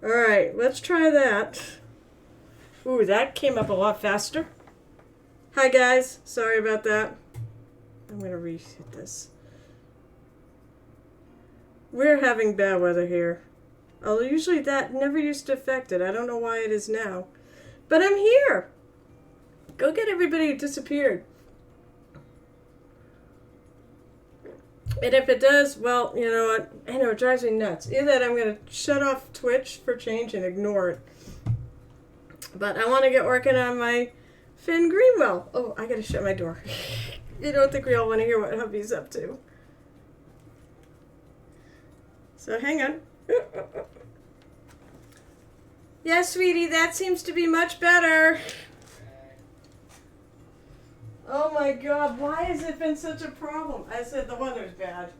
Alright, let's try that. Ooh, that came up a lot faster. Hi guys, sorry about that. I'm gonna reset this. We're having bad weather here. Although usually that never used to affect it. I don't know why it is now. But I'm here! Go get everybody who disappeared. And if it does, well, you know what? I know, it drives me nuts. Either that I'm going to shut off Twitch for change and ignore it. But I want to get working on my Finn Greenwell. Oh, I got to shut my door. You don't think we all want to hear what hubby's up to. So hang on. Yeah, sweetie, that seems to be much better. Oh my god, why has it been such a problem? I said the weather's bad.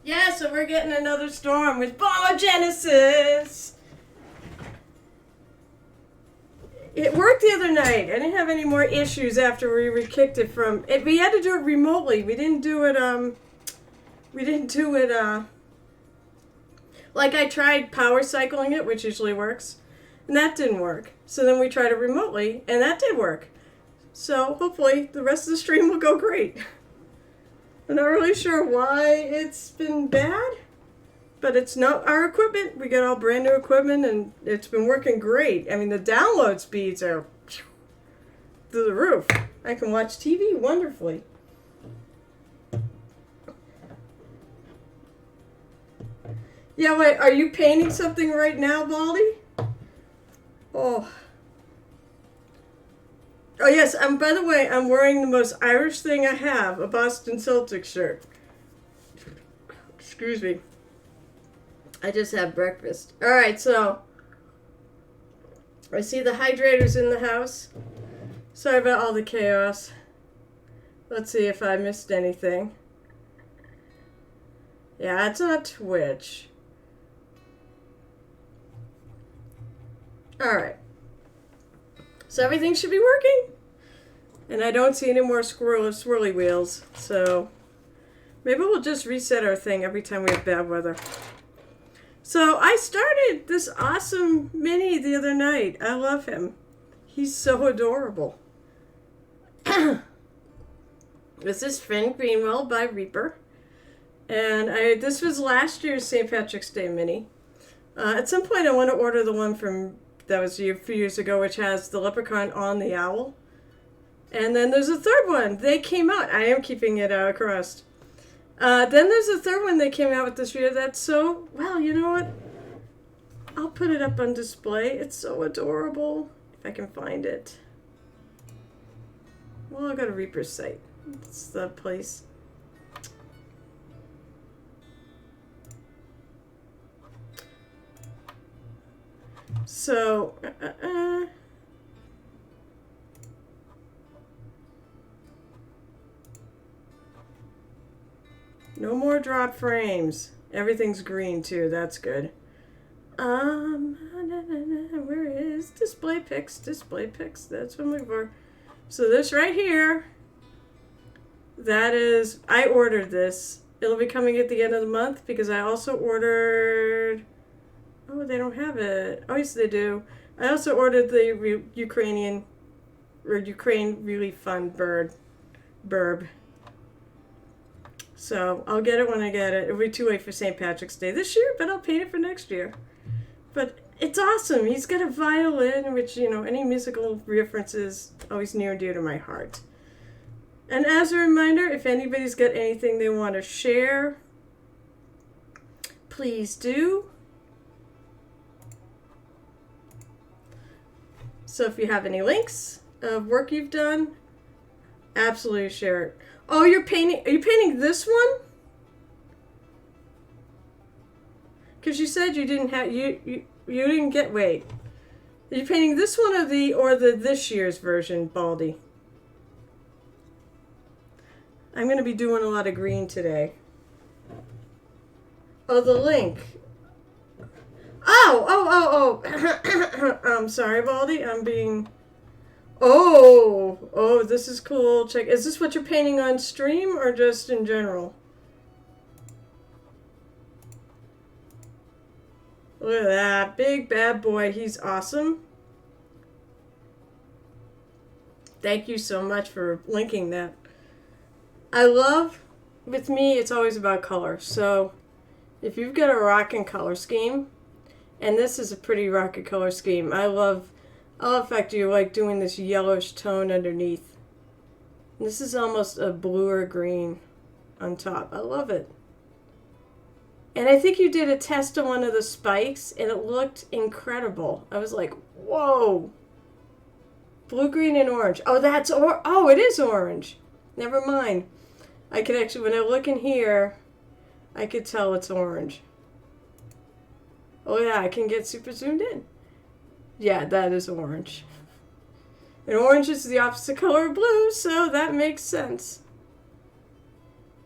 Yeah, so we're getting another storm with bombogenesis. It worked the other night. I didn't have any more issues after we re-kicked it from... we had to do it remotely. We didn't do it, like I tried power cycling it, which usually works. And that didn't work. So then we tried it remotely, and that did work. So hopefully the rest of the stream will go great. I'm not really sure why it's been bad, but it's not our equipment. We got all brand new equipment, and it's been working great. I mean, the download speeds are through the roof. I can watch TV wonderfully. Yeah, wait, are you painting something right now, Baldy? Oh. Oh, yes, by the way, I'm wearing the most Irish thing I have, a Boston Celtics shirt. Excuse me. I just had breakfast. Alright, so I see the hydrator's in the house. Sorry about all the chaos. Let's see if I missed anything. Yeah, it's on Twitch. Alright. So everything should be working. And I don't see any more swirly wheels. So maybe we'll just reset our thing every time we have bad weather. So I started this awesome mini the other night. I love him. He's so adorable. This is Finn Greenwell by Reaper. And this was last year's St. Patrick's Day mini. At some point I want to order the one from... that was a few years ago, which has the leprechaun on the owl. And then there's a third one. They came out. I am keeping it across. Then there's a third one they came out with this year that's so... well, you know what? I'll put it up on display. It's so adorable. If I can find it. Well, I'll go to Reaper's site. It's the place. So, no more drop frames. Everything's green too. That's good. Where is display pics? Display pics. That's what I'm looking for. So this right here. That is. I ordered this. It'll be coming at the end of the month because I also ordered. Oh, they don't have it. Oh, yes, they do. I also ordered the Ukraine Relief Fund burb. So I'll get it when I get it. It'll be too late for St. Patrick's Day this year, but I'll paint it for next year. But it's awesome. He's got a violin, which, you know, any musical reference is always near and dear to my heart. And as a reminder, if anybody's got anything they want to share, please do. So if you have any links of work you've done, absolutely share it. Oh, are you painting this one? Because you said you didn't have, you didn't get, wait. Are you painting this one or the this year's version, Baldy? I'm going to be doing a lot of green today. Oh, the link. Oh. I'm sorry, Baldy. I'm being... Oh, this is cool. Check. Is this what you're painting on stream or just in general? Look at that. Big bad boy. He's awesome. Thank you so much for linking that. I love, with me, it's always about color. So if you've got a rockin' color scheme, and this is a pretty rockin' color scheme, I love the fact you like doing this yellowish tone underneath. And this is almost a bluer green on top. I love it. And I think you did a test on one of the spikes, and it looked incredible. I was like, whoa. Blue, green, and orange. Oh, oh, it is orange. Never mind. I could actually, when I look in here, I could tell it's orange. Oh yeah, I can get super zoomed in. Yeah, that is orange. And orange is the opposite color of blue, so that makes sense.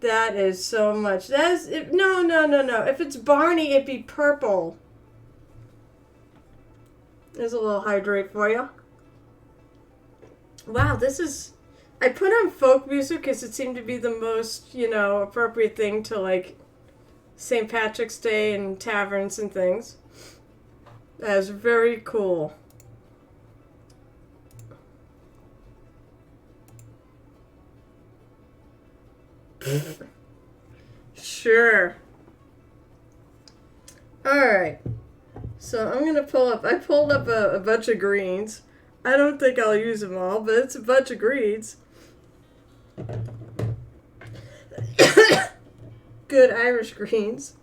That is so much. That is, no. If it's Barney, it'd be purple. There's a little hydrate for you. Wow, this is... I put on folk music because it seemed to be the most, appropriate thing to, like, St. Patrick's Day and taverns and things. That is very cool. Sure. Alright. So I'm going to pull up... I pulled up a bunch of greens. I don't think I'll use them all, but it's a bunch of greens. Good Irish greens.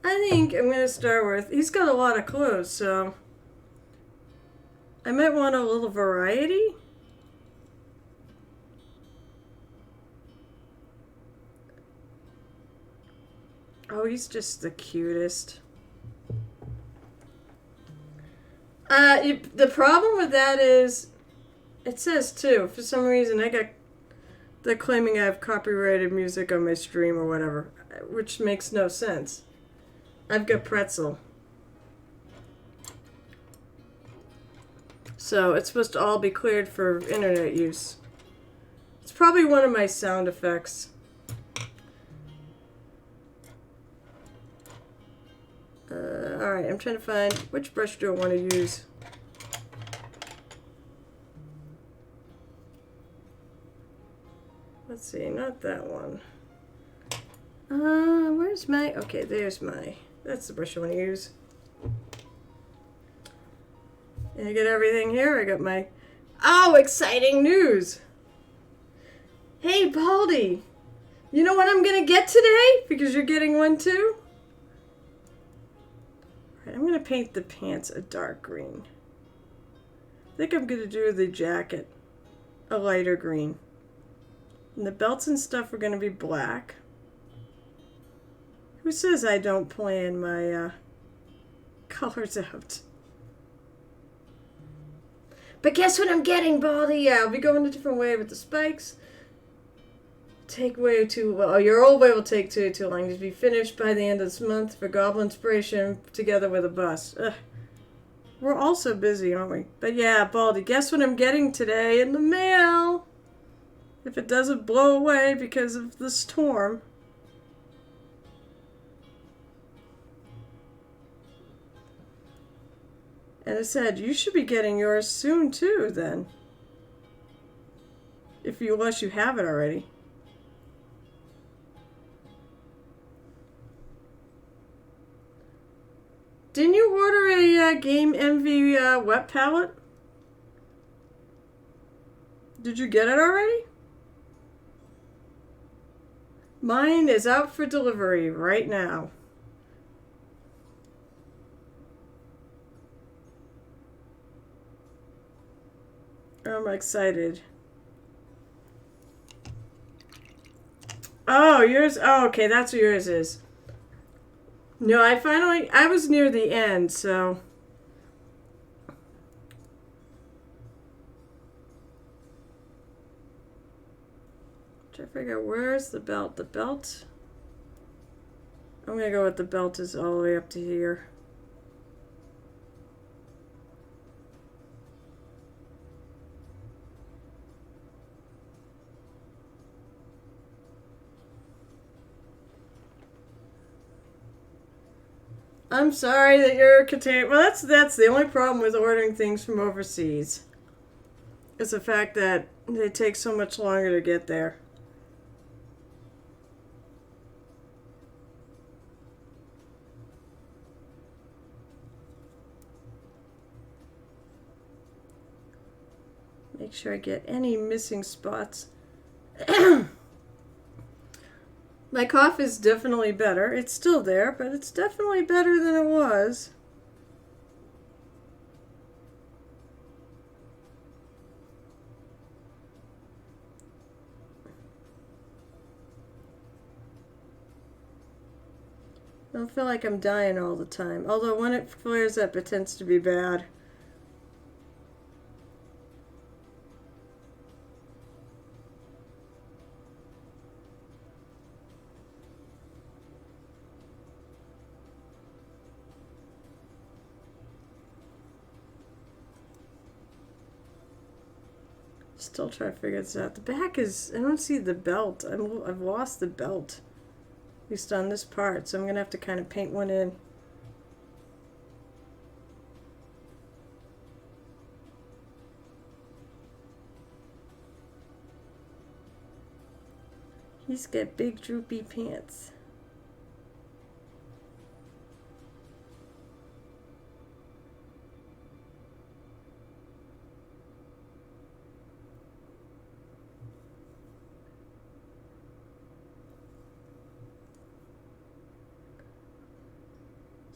I think I'm going to start with... He's got a lot of clothes, so... I might want a little variety. Oh, he's just the cutest. The problem with that is, it says too, for some reason they're claiming I have copyrighted music on my stream or whatever, which makes no sense. I've got pretzel. So it's supposed to all be cleared for internet use. It's probably one of my sound effects. Alright, I'm trying to find which brush do I want to use. Let's see, not that one. Where's my... Okay, there's my... That's the brush I want to use. And I get everything here. I got my... Oh, exciting news! Hey, Baldy! You know what I'm going to get today? Because you're getting one too? I'm going to paint the pants a dark green. I think I'm going to do the jacket a lighter green. And the belts and stuff are going to be black. Who says I don't plan my colors out? But guess what I'm getting, Baldy? Yeah, I'll be going a different way with the spikes. Take way too well. Your old way will take too long to be finished by the end of this month for Goblin Inspiration together with a bus. Ugh. We're all so busy, aren't we? But yeah, Baldy, guess what I'm getting today in the mail? If it doesn't blow away because of the storm. And I said, you should be getting yours soon too, then. Unless you have it already. Didn't you order a Game Envy wet palette? Did you get it already? Mine is out for delivery right now. I'm excited. Oh, yours. Oh, okay, that's what yours is. No, I was near the end, so. Try to figure out where's the belt. The belt. I'm gonna go with the belt is all the way up to here. I'm sorry that you're contained. Well, that's the only problem with ordering things from overseas. Is the fact that they take so much longer to get there. Make sure I get any missing spots. My cough is definitely better. It's still there, but it's definitely better than it was. I don't feel like I'm dying all the time. Although when it flares up, it tends to be bad. Still trying to figure this out. The back is, I don't see the belt. I've lost the belt. At least on this part. So I'm going to have to kind of paint one in. He's got big droopy pants.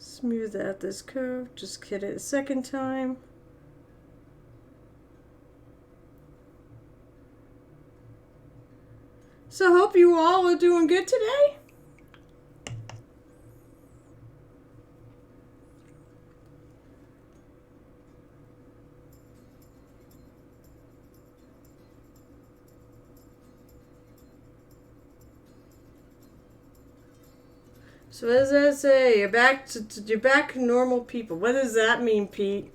Smooth out this curve, just hit it a second time. So hope you all are doing good today. So what does that say? You're back to normal people. What does that mean, Pete?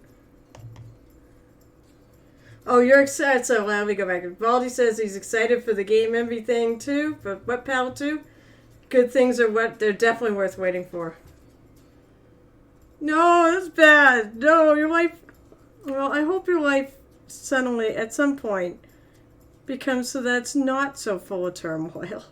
Oh, you're excited. So let me go back. Baldy says he's excited for the game everything too. But what Pal 2? Good things are what they're definitely worth waiting for. No, that's bad. No, your life. Well, I hope your life suddenly at some point becomes so that it's not so full of turmoil.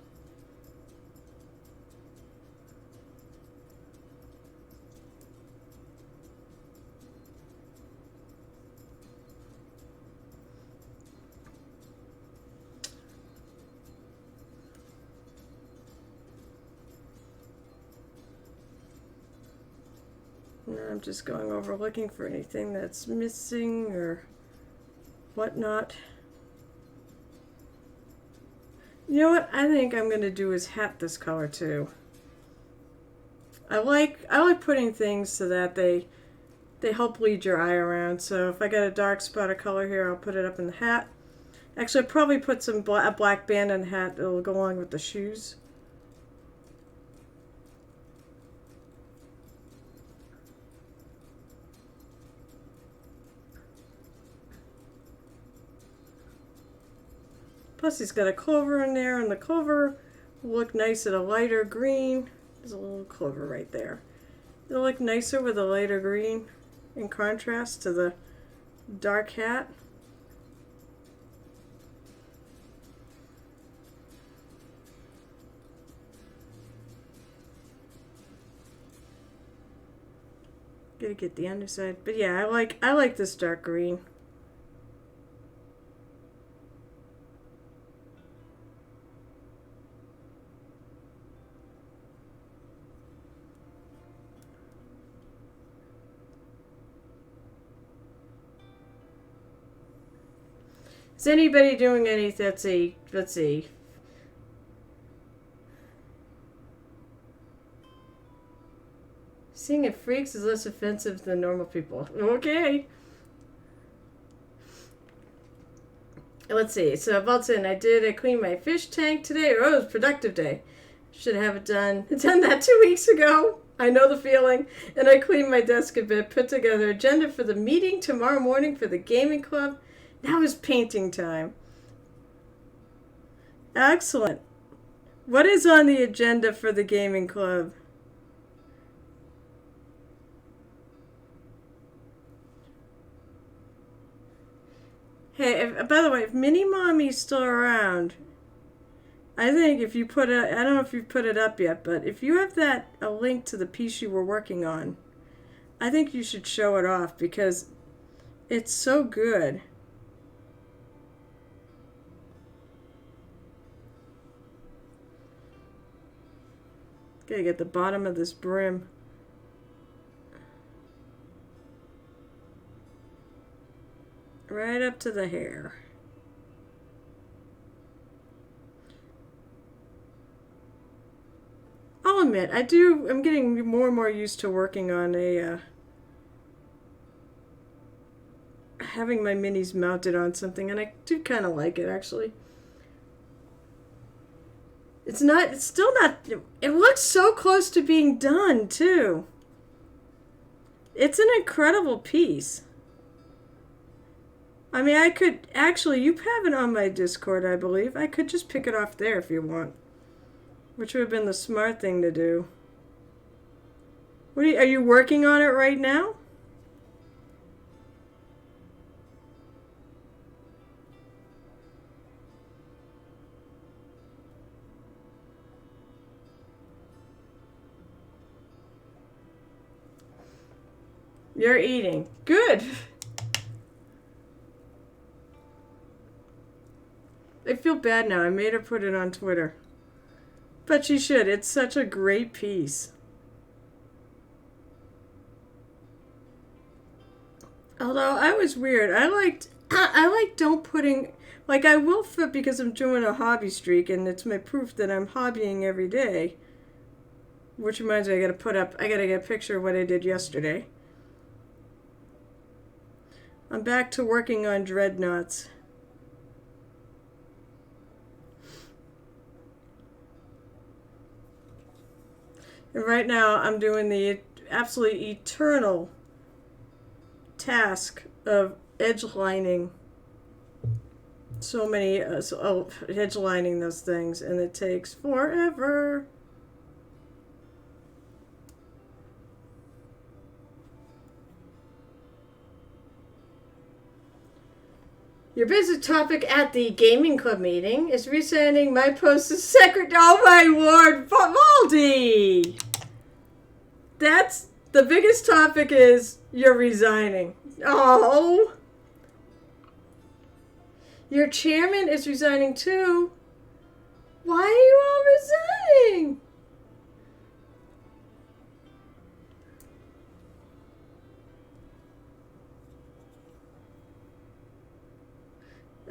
I'm just going over looking for anything that's missing or whatnot. You know what I think I'm going to do is hat this color too. I like putting things so that they help lead your eye around. So if I got a dark spot of color here, I'll put it up in the hat. Actually, I'll probably put a black band in the hat that'll go along with the shoes. Plus he's got a clover in there, and the clover will look nice at a lighter green. There's a little clover right there. It'll look nicer with a lighter green in contrast to the dark hat. Gotta get the underside. But yeah, I like this dark green. Is anybody doing any, let's see. Seeing if freaks is less offensive than normal people. Okay. Let's see. So about saying I cleaned my fish tank today. Oh, it was a productive day. Should have it done that 2 weeks ago. I know the feeling. And I cleaned my desk a bit, put together an agenda for the meeting tomorrow morning for the gaming club. Now is painting time. Excellent. What is on the agenda for the gaming club? Hey, by the way, if Mini Mommy's still around, I think if you put it, I don't know if you've put it up yet, but if you have a link to the piece you were working on, I think you should show it off because it's so good. Gotta get the bottom of this brim. Right up to the hair. I'll admit, I'm getting more and more used to working on having my minis mounted on something, and I do kind of like it, actually. It's still not, it looks so close to being done, too. It's an incredible piece. I mean, I could, actually, you have it on my Discord, I believe. I could just pick it off there if you want. Which would have been the smart thing to do. Are you working on it right now? You're eating. Good. I feel bad now. I made her put it on Twitter. But she should. It's such a great piece. Although I was weird. I like don't putting, like I will fit because I'm doing a hobby streak and it's my proof that I'm hobbying every day. Which reminds me, I gotta get a picture of what I did yesterday. I'm back to working on dreadnoughts. And right now I'm doing the absolutely eternal task of edge lining edge lining those things, and it takes forever. Your business topic at the gaming club meeting is resending my post to secretary. Oh my lord, Valdi! That's the biggest topic is you're resigning. Oh! Your chairman is resigning too. Why are you all resigning?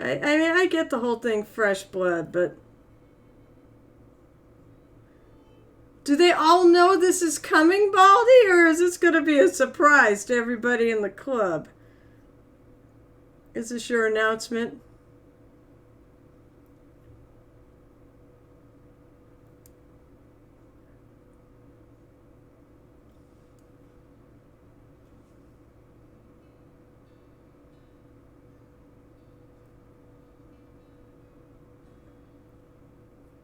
I mean, I get the whole thing fresh blood, but do they all know this is coming, Baldy, or is this going to be a surprise to everybody in the club? Is this your announcement?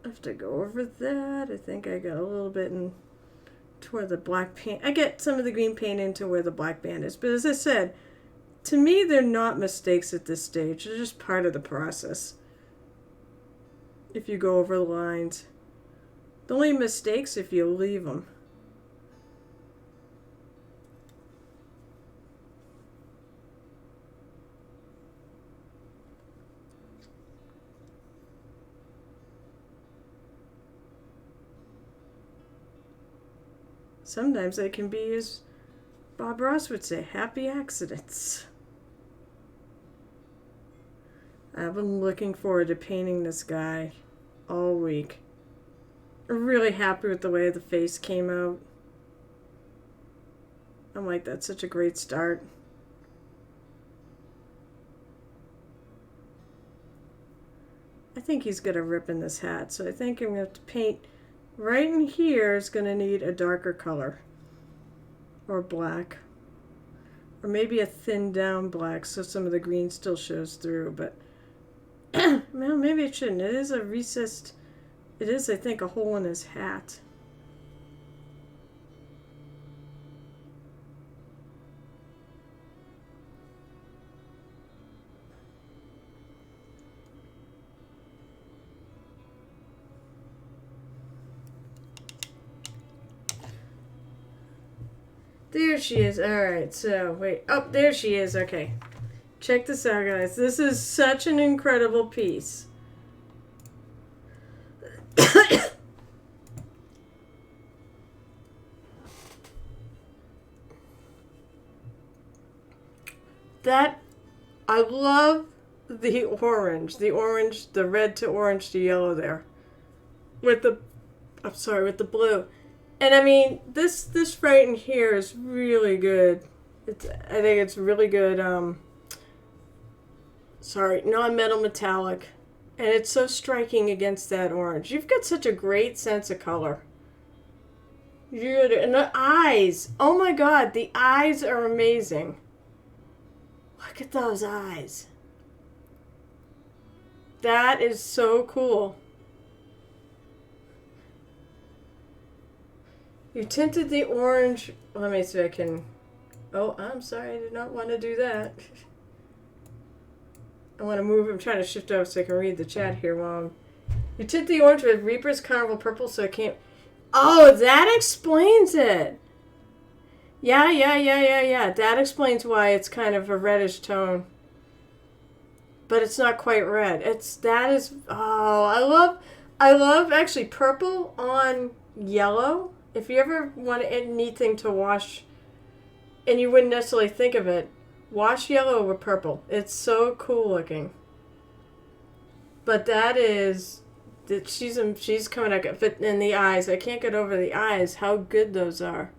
I have to go over that. I think I got a little bit in to where the black paint. I get some of the green paint into where the black band is. But as I said, to me, they're not mistakes at this stage. They're just part of the process. If you go over the lines. The only mistakes if you leave them. Sometimes they can be, as Bob Ross would say, happy accidents. I've been looking forward to painting this guy all week. I'm really happy with the way the face came out. I'm like, that's such a great start. I think he's going to rip in this hat, so I think I'm going to have to paint. Right in here is going to need a darker color. Or black. Or maybe a thinned down black so some of the green still shows through. But, well, maybe it shouldn't. It is a recessed, it is, I think, a hole in his hat. There she is. Alright, so, wait. Oh, there she is. Okay. Check this out, guys. This is such an incredible piece. That, I love the orange, the red to orange to yellow there. With the, I'm sorry, with the blue. And I mean, this right in here is really good. I think it's really good, non-metal metallic. And it's so striking against that orange. You've got such a great sense of color. And the eyes, oh my God, the eyes are amazing. Look at those eyes. That is so cool. You tinted the orange. Let me see if I can. Oh, I'm sorry. I did not want to do that. I want to move. I'm trying to shift over so I can read the chat here while you tint the orange with Reaper's Carnival Purple so I can't. Oh, that explains it. Yeah. That explains why it's kind of a reddish tone. But it's not quite red. I love actually purple on yellow. If you ever want a neat thing to wash and you wouldn't necessarily think of it, wash yellow with purple. It's so cool looking. But she's coming out good. But in the eyes, I can't get over the eyes, how good those are.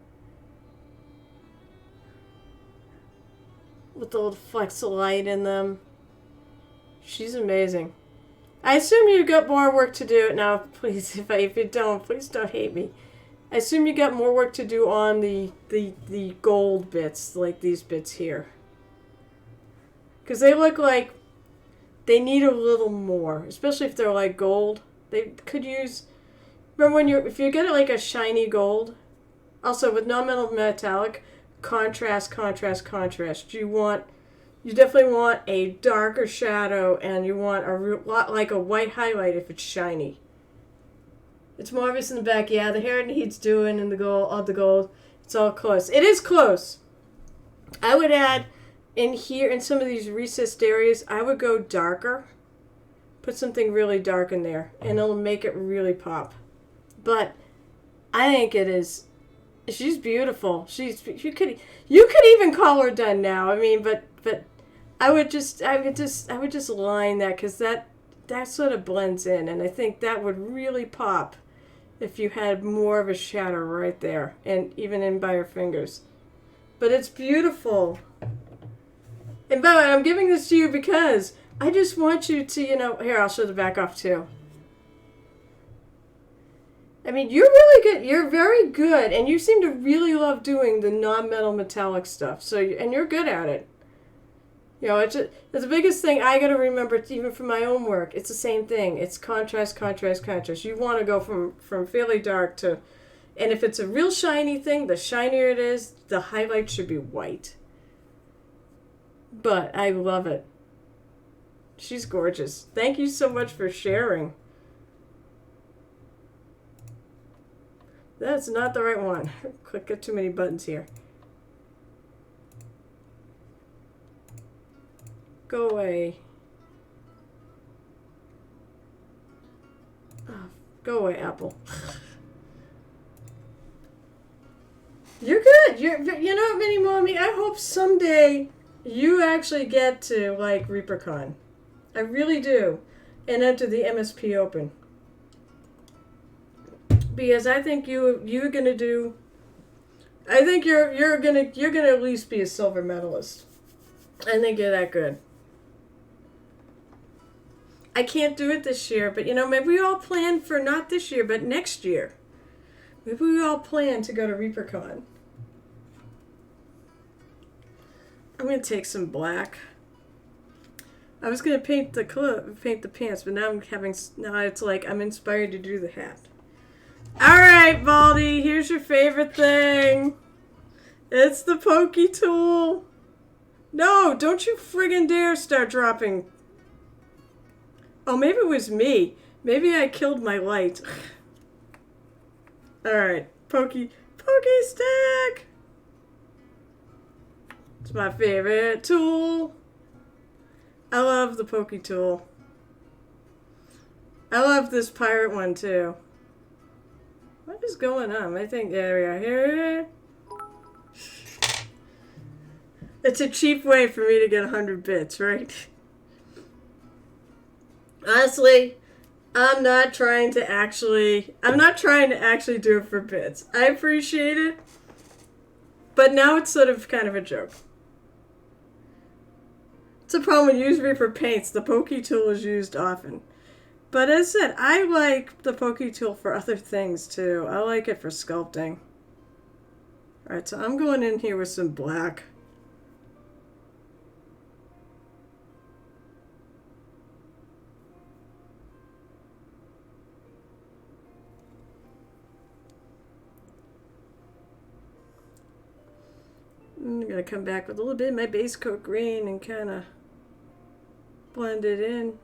With the little flecks of light in them. She's amazing. I assume you've got more work to do. Now, please, if you don't, please don't hate me. I assume you got more work to do on the gold bits, like these bits here. Because they look like they need a little more, especially if they're like gold. They could use, remember if you get it like a shiny gold, also with non-metal metallic, contrast. You definitely want a darker shadow, and you want a lot like a white highlight if it's shiny. It's more obvious in the back. Yeah, the hair needs doing in the gold. It's all close. It is close. I would add in here, in some of these recessed areas, I would go darker. Put something really dark in there, and it'll make it really pop. But I think it is. She's beautiful. You could even call her done now. I mean, but I would just line that, because that sort of blends in, and I think that would really pop if you had more of a shadow right there, and even in by her fingers. But it's beautiful. And by the way, I'm giving this to you because I just want you to, here, I'll show the back off too. I mean, you're really good. You're very good, and you seem to really love doing the non-metal metallic stuff. And you're good at it. It's the biggest thing I got to remember, even from my own work. It's the same thing. It's contrast. You want to go from fairly dark to, and if it's a real shiny thing, the shinier it is, the highlight should be white. But I love it. She's gorgeous. Thank you so much for sharing. That's not the right one. Got too many buttons here. Go away. Oh, go away, Apple. You're good. You know what, Mini Mommy? I hope someday you actually get to like ReaperCon. I really do, and enter the MSP Open. Because I think you're gonna do. I think you're gonna at least be a silver medalist. I think you're that good. I can't do it this year, but maybe we all plan for not this year, but next year. Maybe we all plan to go to ReaperCon. I'm gonna take some black. I was gonna paint the pants, but now it's like I'm inspired to do the hat. All right, Baldy, here's your favorite thing. It's the pokey tool. No, don't you friggin' dare start dropping. Oh, maybe it was me. Maybe I killed my light. All right, pokey stick. It's my favorite tool. I love the pokey tool. I love this pirate one too. What is going on? I think, yeah, we are here. It's a cheap way for me to get 100 bits, right? Honestly, I'm not trying to actually do it for bits. I appreciate it, but now it's sort of kind of a joke. It's a problem usually for paints. The pokey tool is used often. But as I said, I like the pokey tool for other things too. I like it for sculpting. Alright, so I'm going in here with some black. I'm going to come back with a little bit of my base coat green and kind of blend it in.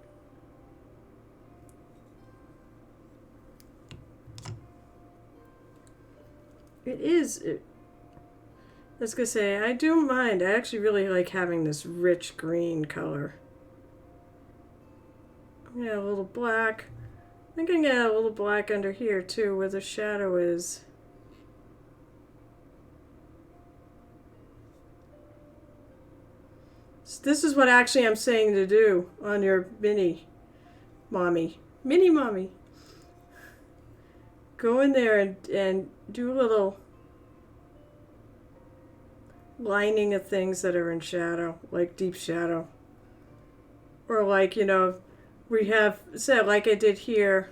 I was going to say, I do mind. I actually really like having this rich green color. Yeah, a little black. I think I can add a little black under here too, where the shadow is. So this is what actually I'm saying to do on your mini mommy. Mini mommy. Go in there and do a little lining of things that are in shadow, like deep shadow. Or like, you know, we have said, like I did here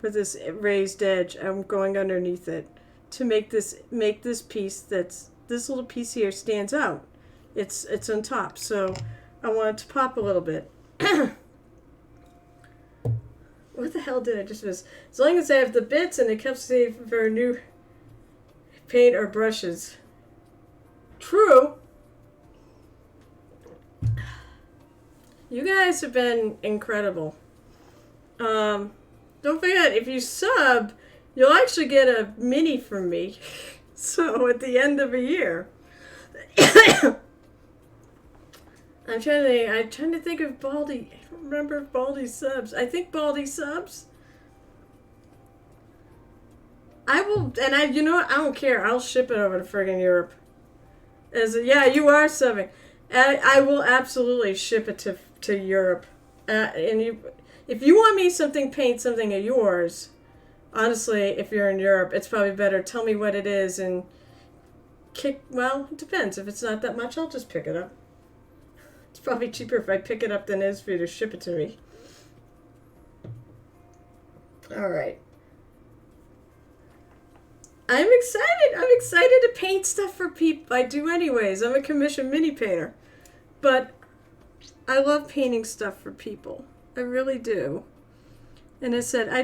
with this raised edge, I'm going underneath it to make this piece this little piece here stands out. It's on top, so I want it to pop a little bit. What the hell did I just miss? As long as I have the bits and it kept safe for new paint or brushes. True. You guys have been incredible. Don't forget, if you sub, you'll actually get a mini from me. So at the end of a year. I'm trying to think of Baldy. I don't remember if Baldy subs. I think Baldy subs. I will, and you know what? I don't care. I'll ship it over to friggin' Europe. Yeah, you are subbing. I will absolutely ship it to Europe. If you want me paint something of yours, honestly, if you're in Europe, it's probably better. Tell me what it is and well, it depends. If it's not that much, I'll just pick it up. It's probably cheaper if I pick it up than it is for you to ship it to me. Alright. I'm excited. I'm excited to paint stuff for people. I do anyways. I'm a commissioned mini painter. But I love painting stuff for people. I really do. And I said, I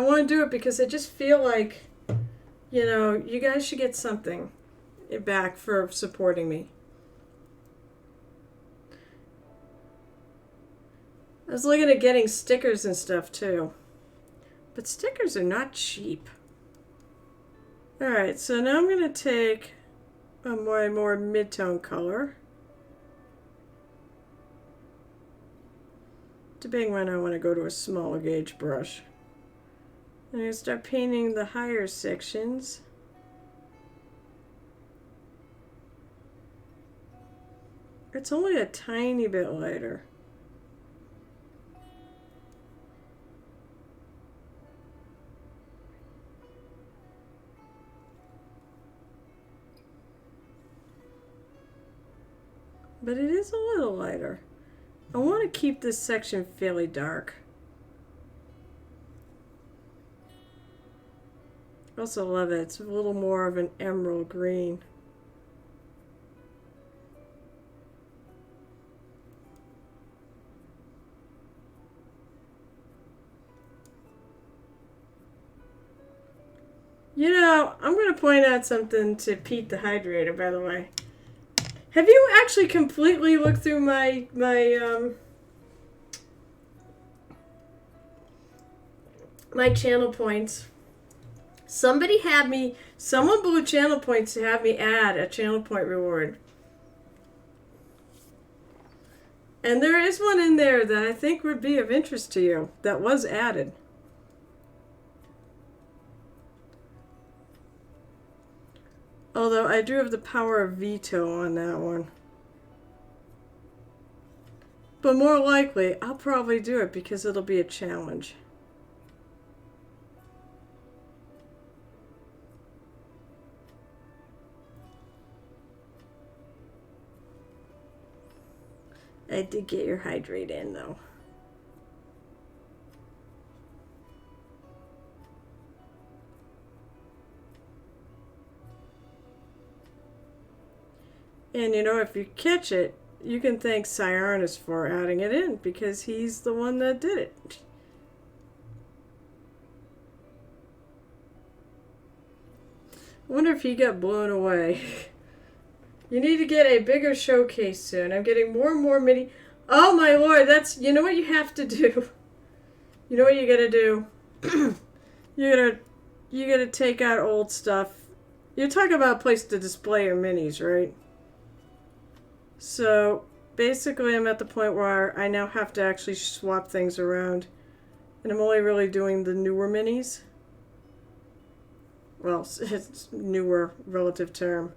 want to do it because I just feel like, you know, you guys should get something back for supporting me. I was looking at getting stickers and stuff too. But stickers are not cheap. Alright, so now I'm going to take a more mid-tone color. Debating when I want to go to a smaller gauge brush. I'm going to start painting the higher sections. It's only a tiny bit lighter. But it is a little lighter. I want to keep this section fairly dark. I also love it. It's a little more of an emerald green. You know, I'm going to point out something to Pete the Hydrator, by the way. Have you actually completely looked through my channel points? Someone blew channel points to have me add a channel point reward. And there is one in there that I think would be of interest to you that was added. Although I do have the power of veto on that one. But more likely, I'll probably do it because it'll be a challenge. I did get your hydrate in, though. And you know, if you catch it, you can thank Cyrus for adding it in because he's the one that did it. I wonder if he got blown away. You need to get a bigger showcase soon. I'm getting more and more mini. Oh my lord, that's, you know what you have to do? You know what you gotta do? you gotta take out old stuff. You're talking about a place to display your minis, right? So basically I'm at the point where I now have to actually swap things around. And I'm only really doing the newer minis. Well, it's newer relative term.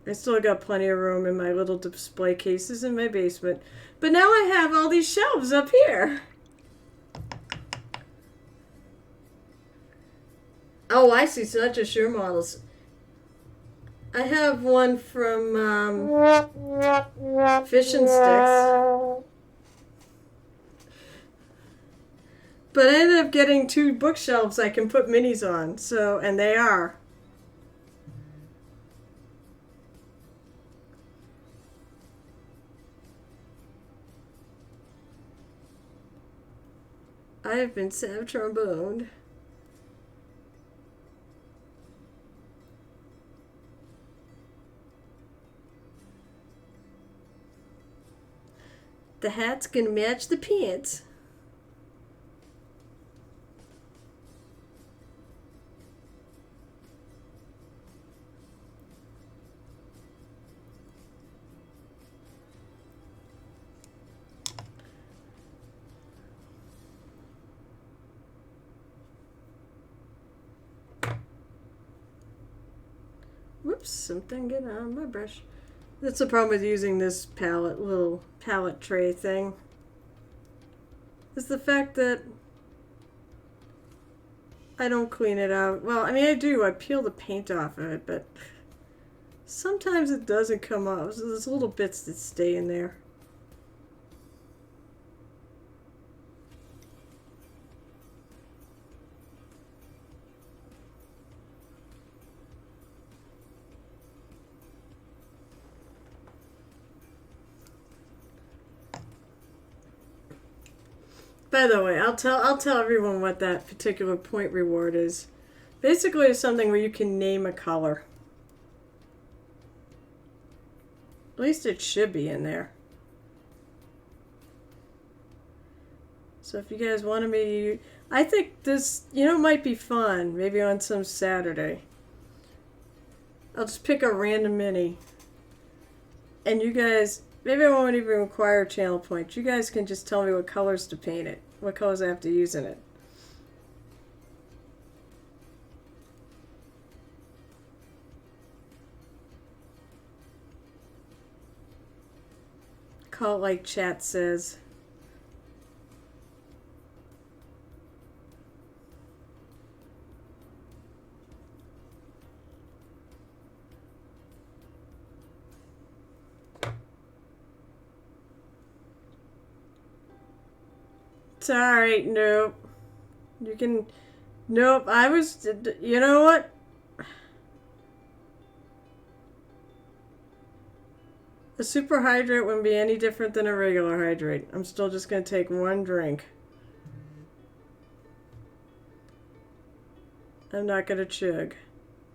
I still got plenty of room in my little display cases in my basement. But now I have all these shelves up here. Oh, I see. So not just your models. I have one from Fish and Sticks. But I ended up getting 2 bookshelves I can put minis on. So, and they are. I have been Sav tromboned. The hat's gonna match the pants. Whoops, something getting on my brush. That's the problem with using this palette, little palette tray thing. Is the fact that I don't clean it out. Well, I mean I do, I peel the paint off of it, but sometimes it doesn't come off. So there's little bits that stay in there. By the way, I'll tell everyone what that particular point reward is. Basically, it's something where you can name a color. At least it should be in there. So if you guys wanted me to, I think this, you know, might be fun. Maybe on some Saturday. I'll just pick a random mini. And you guys, maybe I won't even require channel points. You guys can just tell me what colors to paint it. What colors I have to use in it. Call it like chat says. It's alright, nope. You can, nope, I was, you know what? A super hydrate wouldn't be any different than a regular hydrate. I'm still just going to take one drink. I'm not going to chug.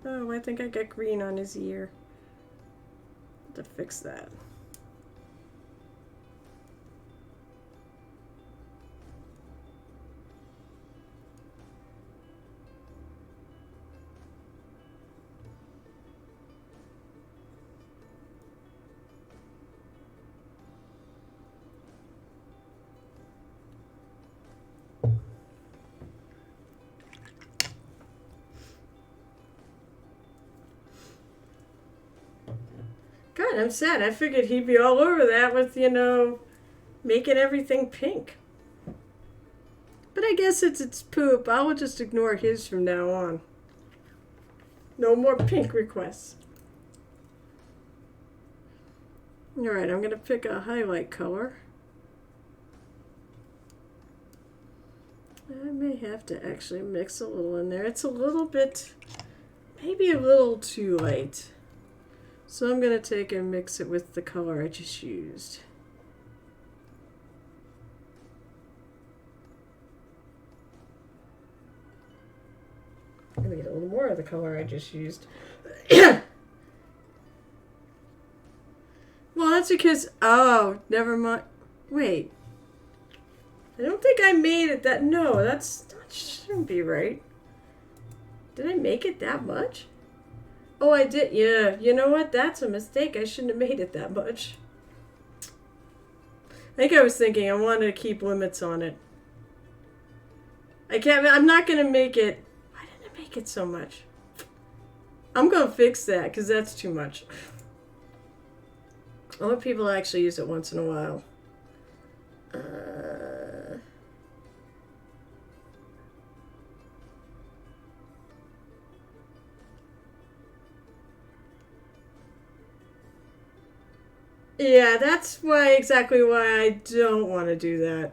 Oh, I think I got green on his ear. Have to fix that. sad. I'm sad. I figured he'd be all over that with, you know, making everything pink. But I guess it's poop. I will just ignore his from now on. No more pink requests. Alright, I'm going to pick a highlight color. I may have to actually mix a little in there. It's a little bit, maybe a little too light. So I'm going to take and mix it with the color I just used. I'm going to get a little more of the color I just used. Well, that's because, oh, never mind. Wait. I don't think I made it that, no, that shouldn't be right. Did I make it that much? Oh, I did, yeah. You know what? That's a mistake. I shouldn't have made it that much. I think I was thinking I wanted to keep limits on it. I'm not going to make it, why didn't I make it so much? I'm going to fix that because that's too much. I want people to actually use it once in a while. Yeah, that's exactly why I don't want to do that.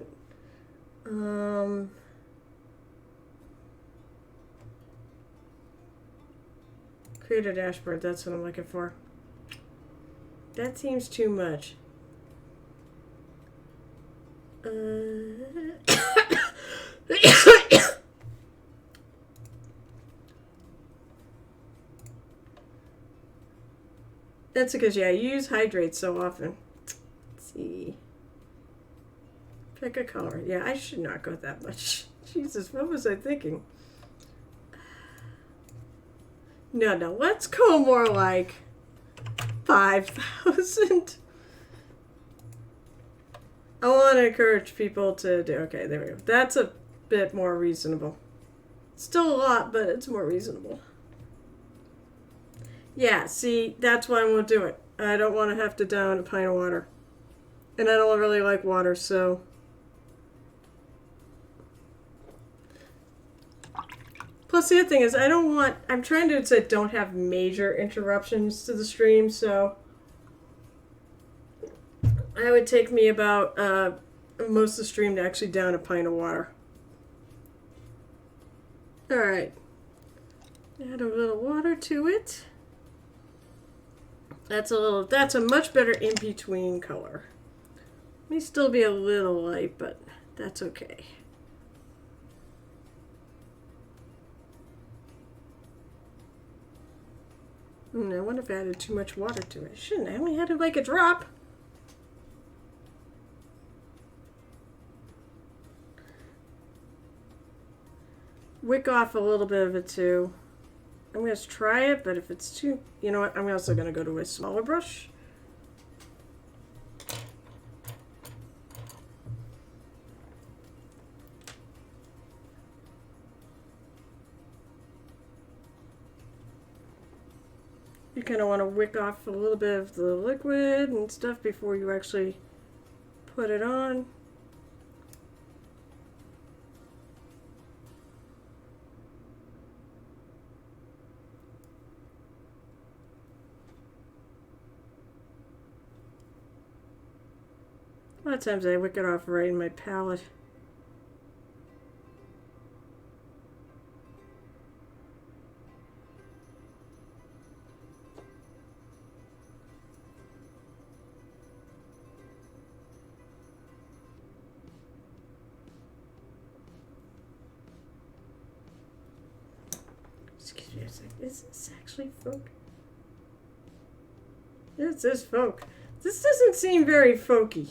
Create a dashboard, that's what I'm looking for. That seems too much. That's because, yeah, I use hydrate so often. Let's see. Pick a color. Yeah, I should not go that much. Jesus, what was I thinking? No, let's go more like 5,000. I want to encourage people to do, okay, there we go. That's a bit more reasonable. Still a lot, but it's more reasonable. Yeah, see, that's why I won't do it. I don't want to have to down a pint of water. And I don't really like water, so. Plus the other thing is I'm trying to say don't have major interruptions to the stream, so. It would take me about most of the stream to actually down a pint of water. Alright. Add a little water to it. That's a much better in-between color. May still be a little light, but that's okay. I wonder if I added too much water to it. Shouldn't I? Only added like a drop. Wick off a little bit of it too. I'm going to try it, but if it's too... You know what? I'm also going to go to a smaller brush. You kind of want to wick off a little bit of the liquid and stuff before you actually put it on. A lot of times I wick it off right in my palette. Excuse me a second. Is this actually folk? Yes, it is folk. This doesn't seem very folky.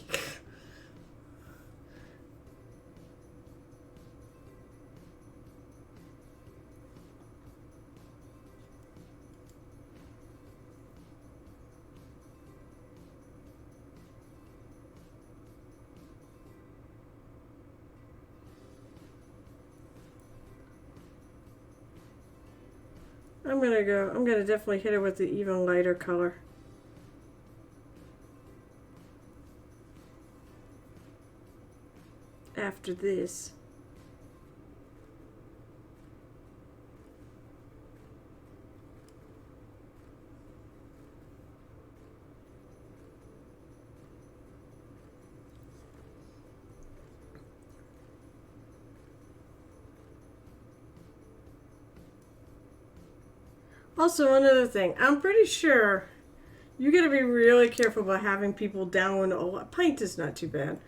I'm gonna definitely hit it with the even lighter color. after this. Also, another thing, I'm pretty sure you got to be really careful about having people down a lot. Pint is not too bad,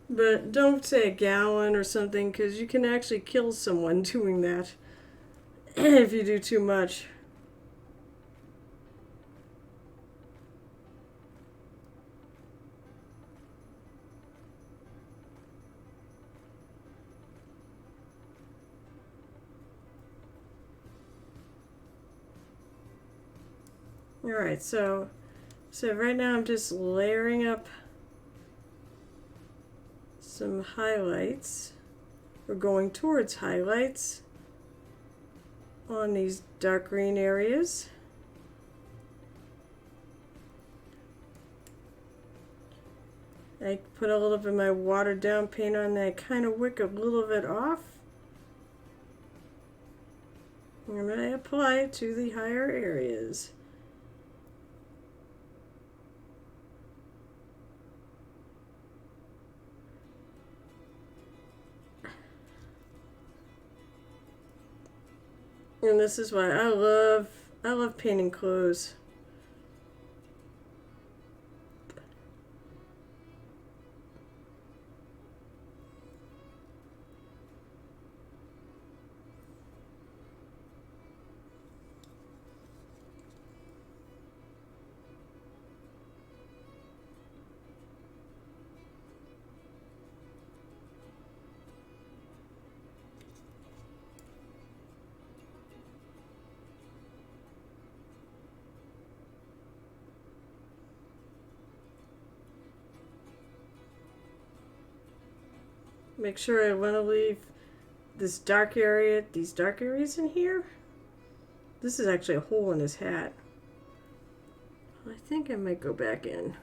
but don't say a gallon or something, because you can actually kill someone doing that if you do too much. Alright, so right now I'm just layering up some highlights. We're going towards highlights on these dark green areas. I put a little bit of my watered down paint on that, kind of wick a little bit off. I'm going to apply it to the higher areas. And this is why I love painting clothes. Make sure I want to leave this dark area, these dark areas in here. This is actually a hole in his hat. I think I might go back in.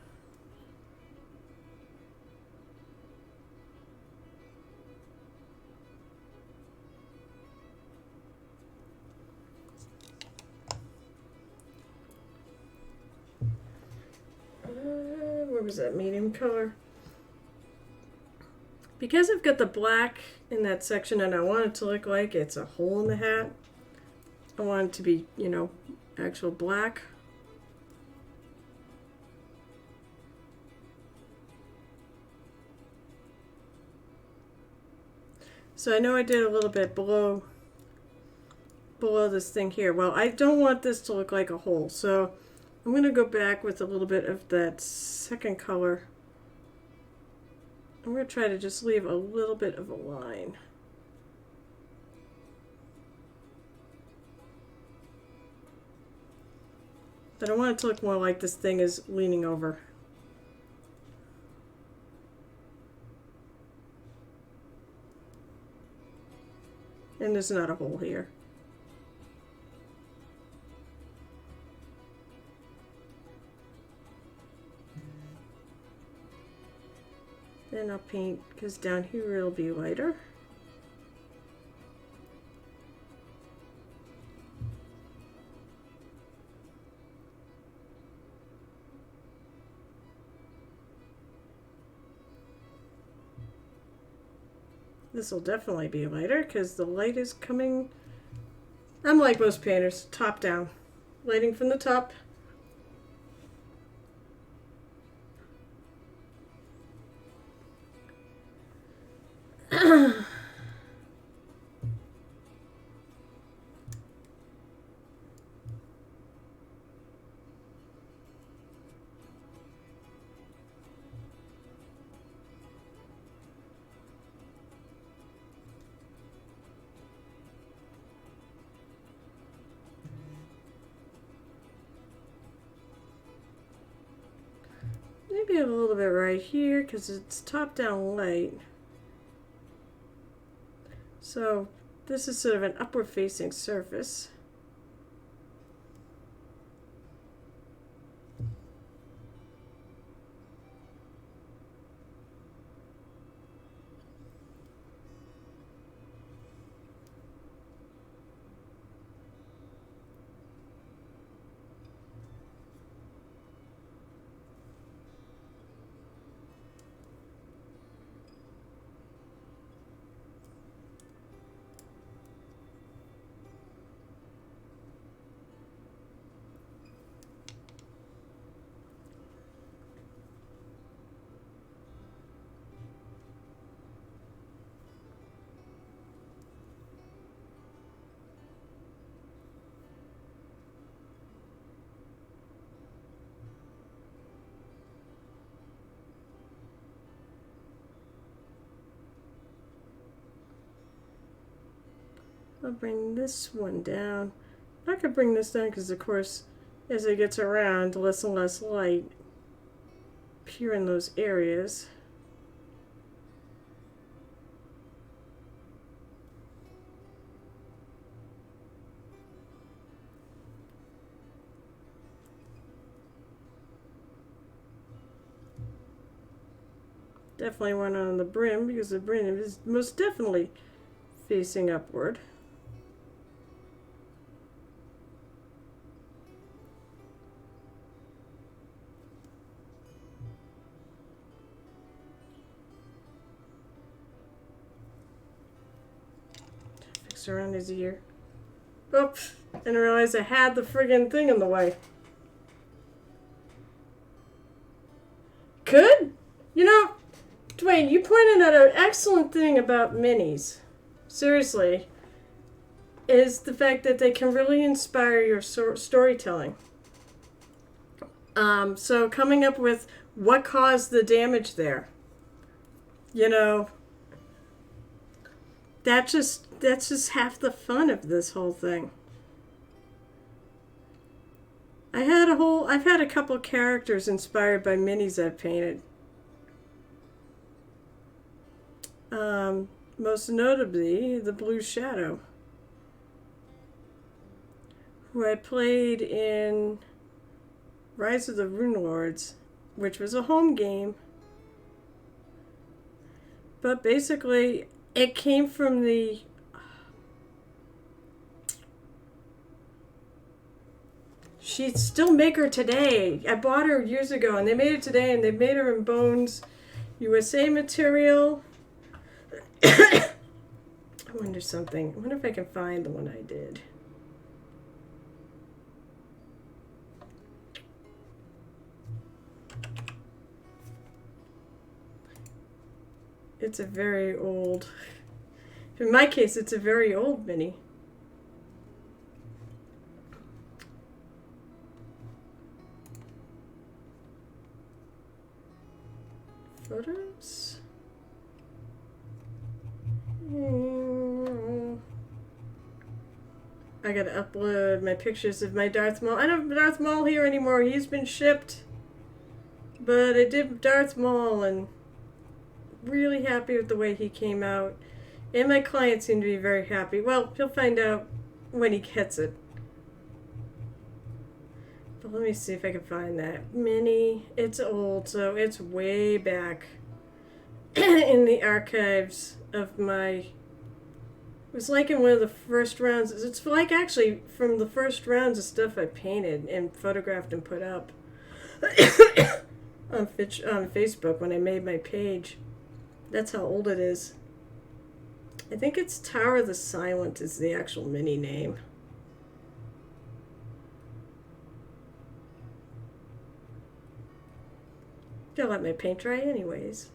Where was that medium color? Because I've got the black in that section and I want it to look like it's a hole in the hat, I want it to be, you know, actual black. So I know I did a little bit below this thing here. Well, I don't want this to look like a hole, so I'm going to go back with a little bit of that second color. I'm going to try to just leave a little bit of a line. But I want it to look more like this thing is leaning over. And there's not a hole here. Then I'll paint, because down here it'll be lighter. This will definitely be lighter because the light is coming. I'm like most painters, top down. Lighting from the top. Maybe a little bit right here because it's top down light. So this is sort of an upward facing surface. I'll bring this one down. I could bring this down because, of course, as it gets around, less and less light appear in those areas. Definitely one on the brim because the brim is most definitely facing upward. Fix around his ear. Oops, and I realized I had the friggin' thing in the way. Good? You know, Dwayne, you pointed out an excellent thing about minis. Seriously. Is the fact that they can really inspire your storytelling. So coming up with what caused the damage there. You know, that's just half the fun of this whole thing. I've had a couple characters inspired by minis I've painted. Most notably, the Blue Shadow, who I played in Rise of the Runelords, which was a home game. But basically, it came from the she still make her today. I bought her years ago, and they made it today, and they made her in Bones USA material. I wonder something. I wonder if I can find the one I did. It's a very old, in my case, it's a very old mini. Photos? I gotta upload my pictures of my Darth Maul. I don't have Darth Maul here anymore. He's been shipped. But I did Darth Maul and really happy with the way he came out. And my client seemed to be very happy. Well, he'll find out when he gets it. But let me see if I can find that mini. It's old, so it's way back in the archives of my... It was like in one of the first rounds. It's like actually from the first rounds of stuff I painted and photographed and put up on Facebook when I made my page. That's how old it is. I think it's Tower of the Silent is the actual mini name. Gotta let my paint dry anyways.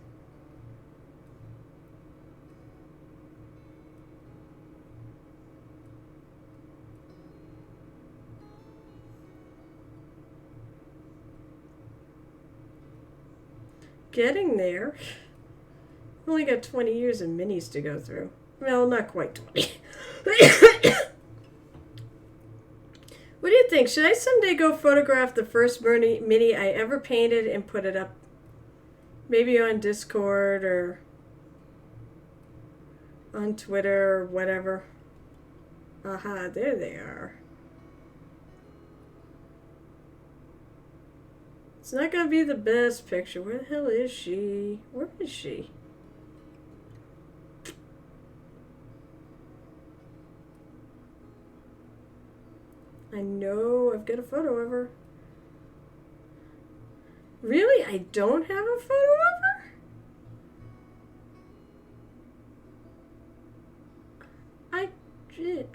Getting there. I've only got 20 years of minis to go through. Well, not quite 20. What do you think? Should I someday go photograph the first mini I ever painted and put it up? Maybe on Discord or on Twitter or whatever. Aha, there they are. It's not going to be the best picture. Where the hell is she? Where is she? I know I've got a photo of her. Really? I don't have a photo of her?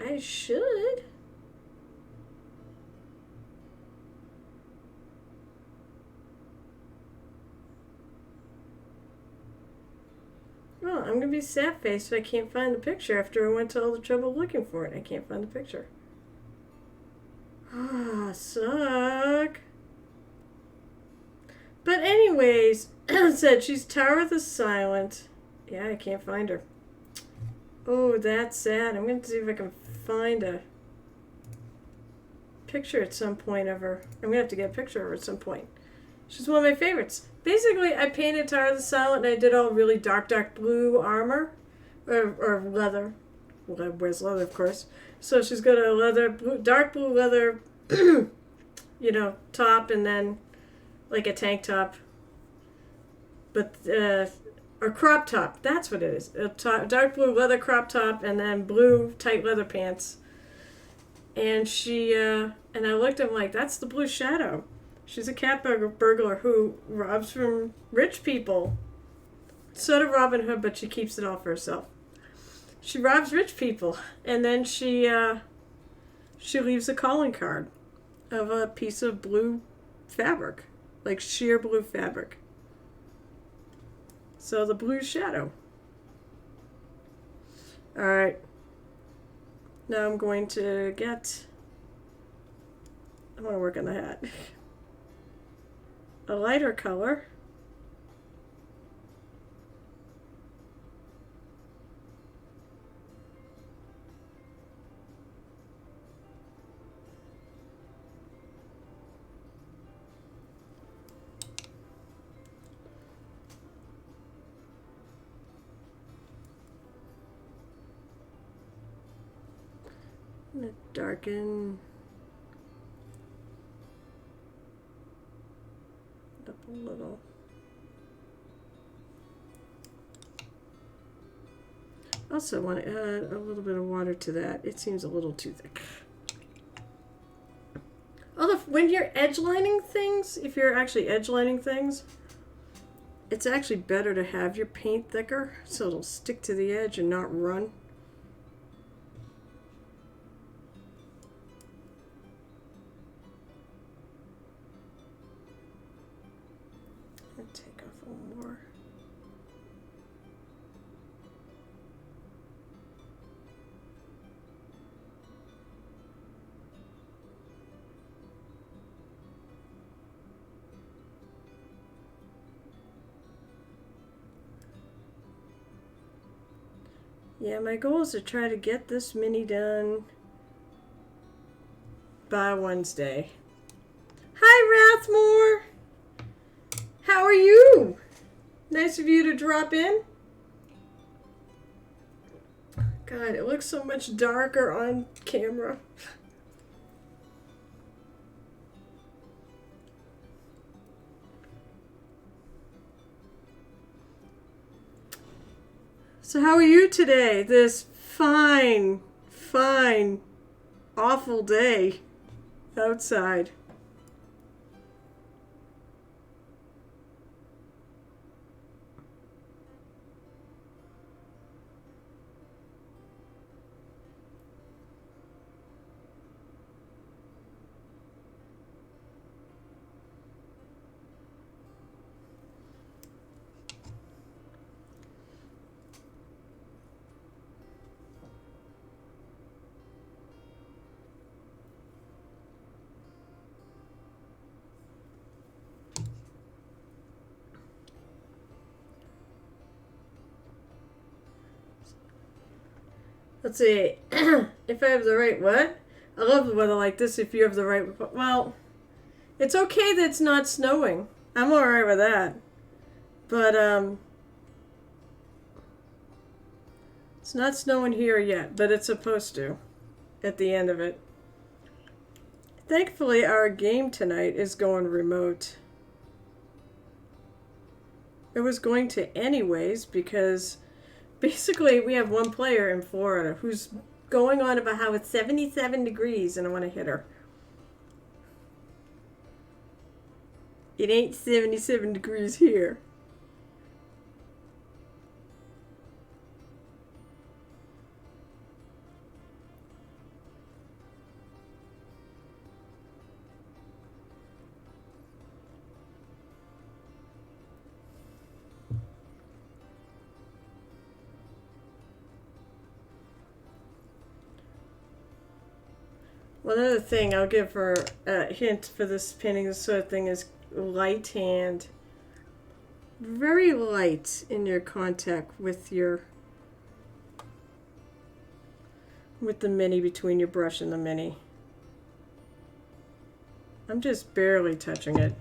I should. Well, I'm going to be sad-faced if I can't find the picture after I went to all the trouble looking for it. I can't find the picture. Ah, suck. But anyways, said she's Tower of the Silent. Yeah, I can't find her. Oh, that's sad. I'm going to see if I can find a picture at some point of her. I'm going to have to get a picture of her at some point. She's one of my favorites. Basically, I painted Tara the Silent and I did all really dark blue armor. Or leather. Well, wears leather, of course. So she's got a dark blue leather, top, and then like a tank top. But, or crop top. That's what it is. Dark blue leather crop top and then blue tight leather pants. And and I looked at him like, that's the Blue Shadow. She's a cat burglar who robs from rich people. Sort of Robin Hood, but she keeps it all for herself. She robs rich people, and then she leaves a calling card of a piece of blue fabric, like sheer blue fabric. So the Blue Shadow. All right. Now I'm going to I want to work on the hat. A lighter color. I'm going to darken it up a little. Also want to add a little bit of water to that. It seems a little too thick. Although when you're edge lining things, if you're actually edge lining things, it's actually better to have your paint thicker so it'll stick to the edge and not run. Take off a little more. Yeah, my goal is to try to get this mini done by Wednesday. Hi, Rathmore! How are you? Nice of you to drop in. God, it looks so much darker on camera. So how are you today? This fine, awful day outside. Let's see. If I have the right what? I love the weather like this if you have the right... Well, it's okay that it's not snowing. I'm alright with that. But, it's not snowing here yet, but it's supposed to at the end of it. Thankfully, our game tonight is going remote. It was going to anyways because... Basically, we have one player in Florida who's going on about how it's 77 degrees and I want to hit her. It ain't 77 degrees here. One other thing I'll give her a hint for this painting, this sort of thing, is light hand. Very light in your contact with your with the mini between your brush and the mini. I'm just barely touching it.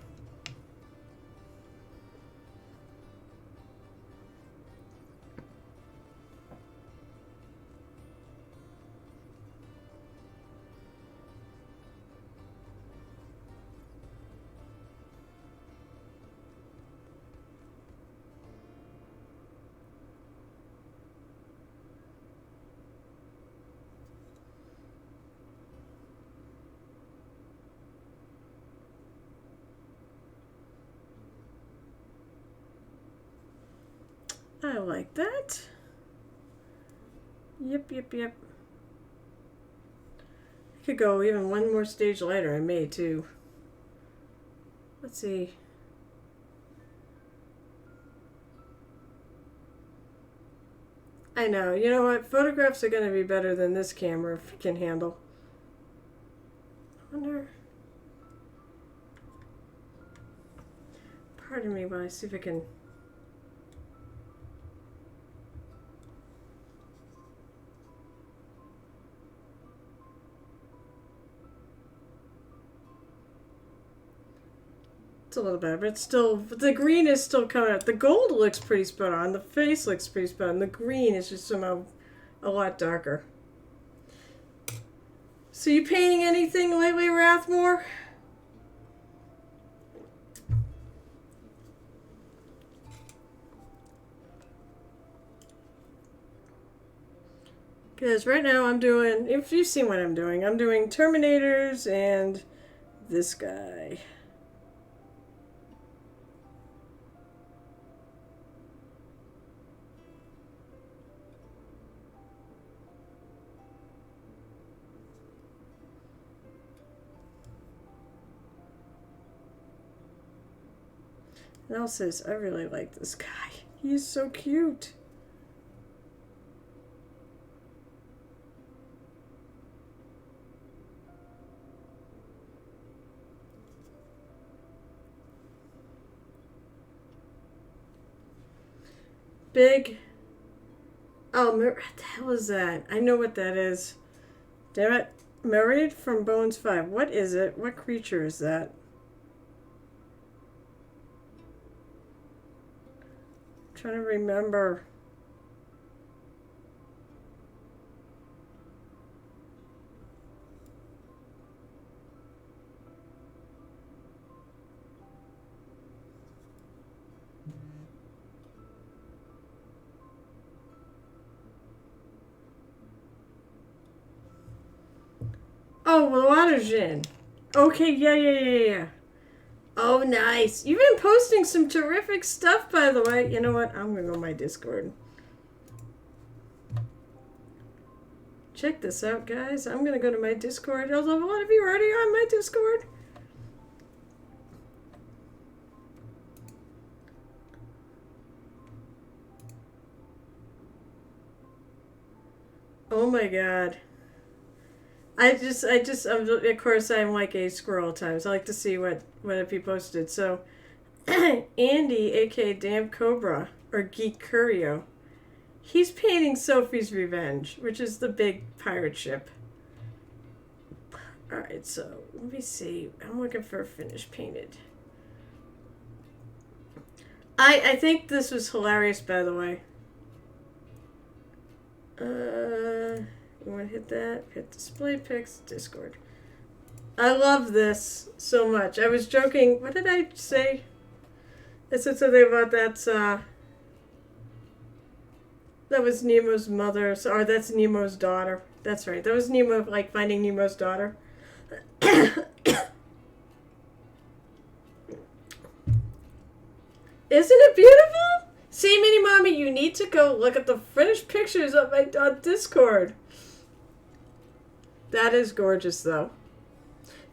I like that. Yep. I could go even one more stage lighter. I may too. Let's see. I know. You know what? Photographs are going to be better than this camera can handle. I wonder. Pardon me while I see if I can. A little bit, but it's still, the green is still coming out. The gold looks pretty spot on. The face looks pretty spot on. The green is just somehow a lot darker. So you painting anything lately, Rathmore? Because right now I'm doing, if you've seen what I'm doing Terminators and this guy. And Al says, I really like this guy. He's so cute. Big. Oh, what the hell is that? I know what that is. Damn it. Married from Bones 5. What is it? What creature is that? I'm trying to remember. Oh, water gin. Okay, yeah. Oh, nice. You've been posting some terrific stuff, by the way. You know what? I'm going to go to my Discord. Check this out, guys. I'm going to go to my Discord. Although a lot of you are already on my Discord. Oh, my God. Of course, I'm like a squirrel at times. I like to see what have you posted. So, Andy, aka Damn Cobra, or Geek Curio, he's painting Sophie's Revenge, which is the big pirate ship. Alright, so, let me see. I'm looking for a finished painted. I think this was hilarious, by the way. You want to hit that? Hit display pics, Discord. I love this so much. I was joking. What did I say? I said something about that was Nemo's mother, or that's Nemo's daughter. That's right. That was Nemo, like finding Nemo's daughter. Isn't it beautiful? See, Mini Mommy, you need to go look at the finished pictures on my Discord. That is gorgeous, though.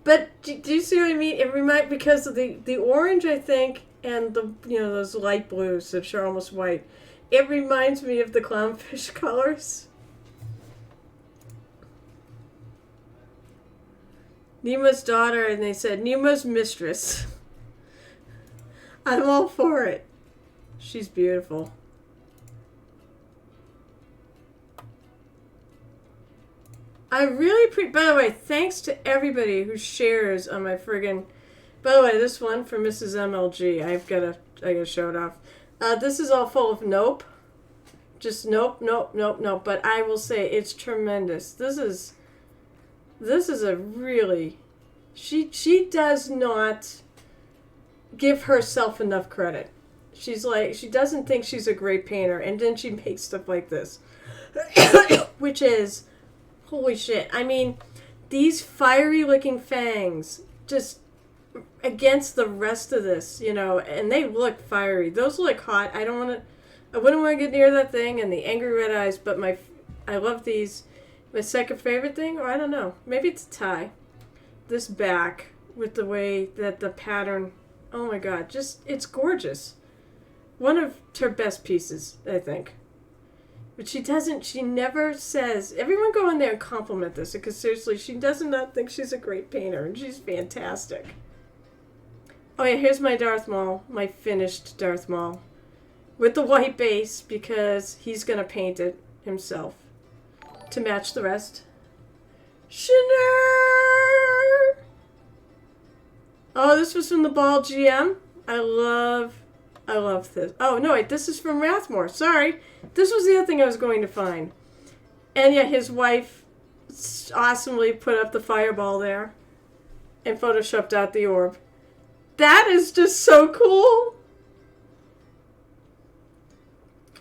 But do you see what I mean? It reminds, because of the orange, I think, and the those light blues that are almost white. It reminds me of the clownfish colors. Nemo's daughter, and they said Nemo's mistress. I'm all for it. She's beautiful. I really by the way, thanks to everybody who shares on my friggin'. By the way, this one from Mrs. MLG, I gotta show it off. This is all full of nope. Just nope, nope, nope, nope. But I will say it's tremendous. This is a really, she does not give herself enough credit. She's like, she doesn't think she's a great painter, and then she makes stuff like this, which is, holy shit. I mean, these fiery looking fangs just against the rest of this, you know, and they look fiery. Those look hot. I wouldn't want to get near that thing, and the angry red eyes, but I love these. My second favorite thing, or I don't know, maybe it's a tie. This back with the way that the pattern, oh my god, just, it's gorgeous. One of her best pieces, I think. But she never says, everyone go in there and compliment this, because seriously, she does not think she's a great painter, and she's fantastic. Oh yeah, here's my Darth Maul, my finished Darth Maul. With the white base, because he's going to paint it himself to match the rest. Shiner! Oh, this was from the Ball GM. I love this. Oh, no, wait, this is from Rathmore. Sorry. This was the other thing I was going to find. And yeah, his wife awesomely put up the fireball there and photoshopped out the orb. That is just so cool.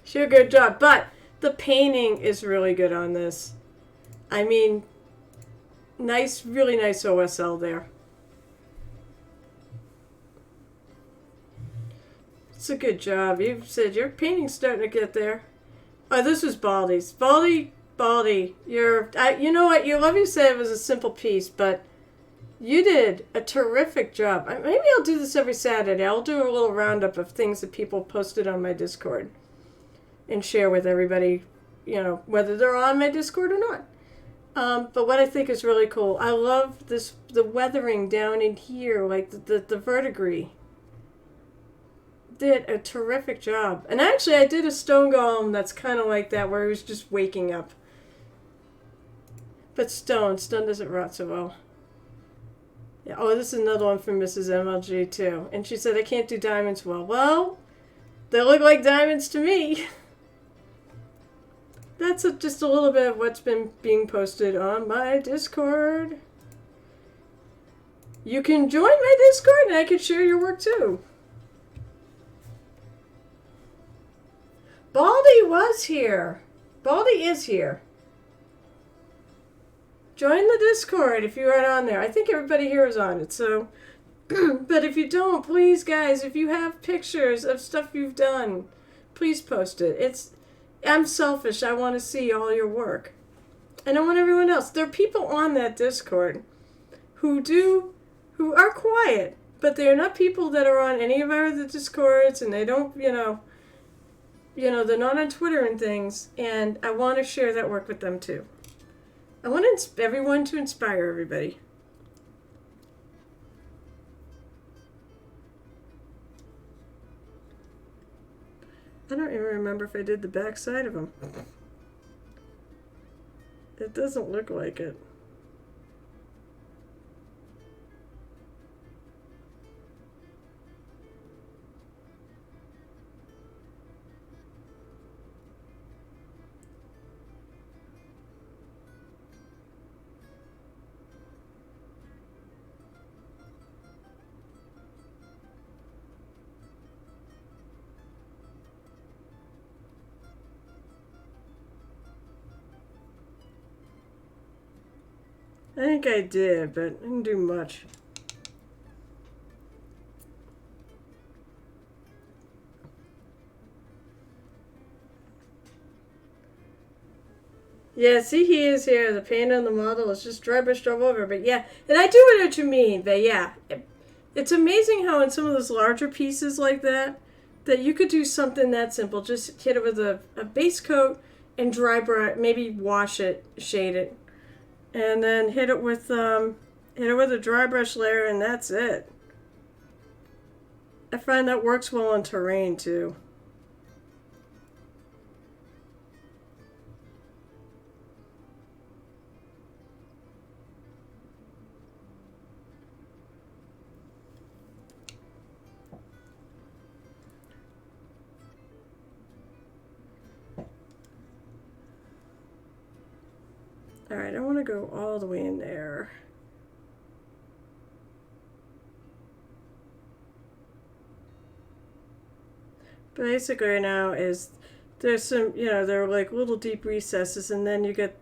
She did a good job, but the painting is really good on this. I mean, nice, really nice OSL there. It's a good job. You said your painting's starting to get there. Oh, this was Baldy's. Baldy, you know what? You love you said it was a simple piece, but you did a terrific job. Maybe I'll do this every Saturday. I'll do a little roundup of things that people posted on my Discord and share with everybody, you know, whether they're on my Discord or not. But what I think is really cool, I love the weathering down in here, like the verdigris. Did a terrific job. And actually, I did a stone golem that's kind of like that, where he was just waking up. But stone doesn't rot so well. Yeah. Oh, this is another one from Mrs. MLG too. And she said, I can't do diamonds well. Well, they look like diamonds to me. That's just a little bit of what's been being posted on my Discord. You can join my Discord and I can share your work too. Baldy was here. Baldy is here. Join the Discord if you aren't on there. I think everybody here is on it, so. But if you don't, please, guys, if you have pictures of stuff you've done, please post it. I'm selfish. I want to see all your work. And I want everyone else. There are people on that Discord who are quiet, but they're not people that are on any of our other Discords, and they don't, you know, they're not on Twitter and things, and I want to share that work with them too. I want everyone to inspire everybody. I don't even remember if I did the back side of them. It doesn't look like it. I think I did, but I didn't do much. Yeah, see, he is here. The paint on the model is just dry brushed all over. But yeah, and I do know what you mean. But yeah, it's amazing how in some of those larger pieces like that you could do something that simple. Just hit it with a base coat and dry brush, maybe wash it, shade it. And then hit it with a dry brush layer, and that's it. I find that works well on terrain too. Alright, I want to go all the way in there. Basically now is there's some, you know, there are like little deep recesses, and then you get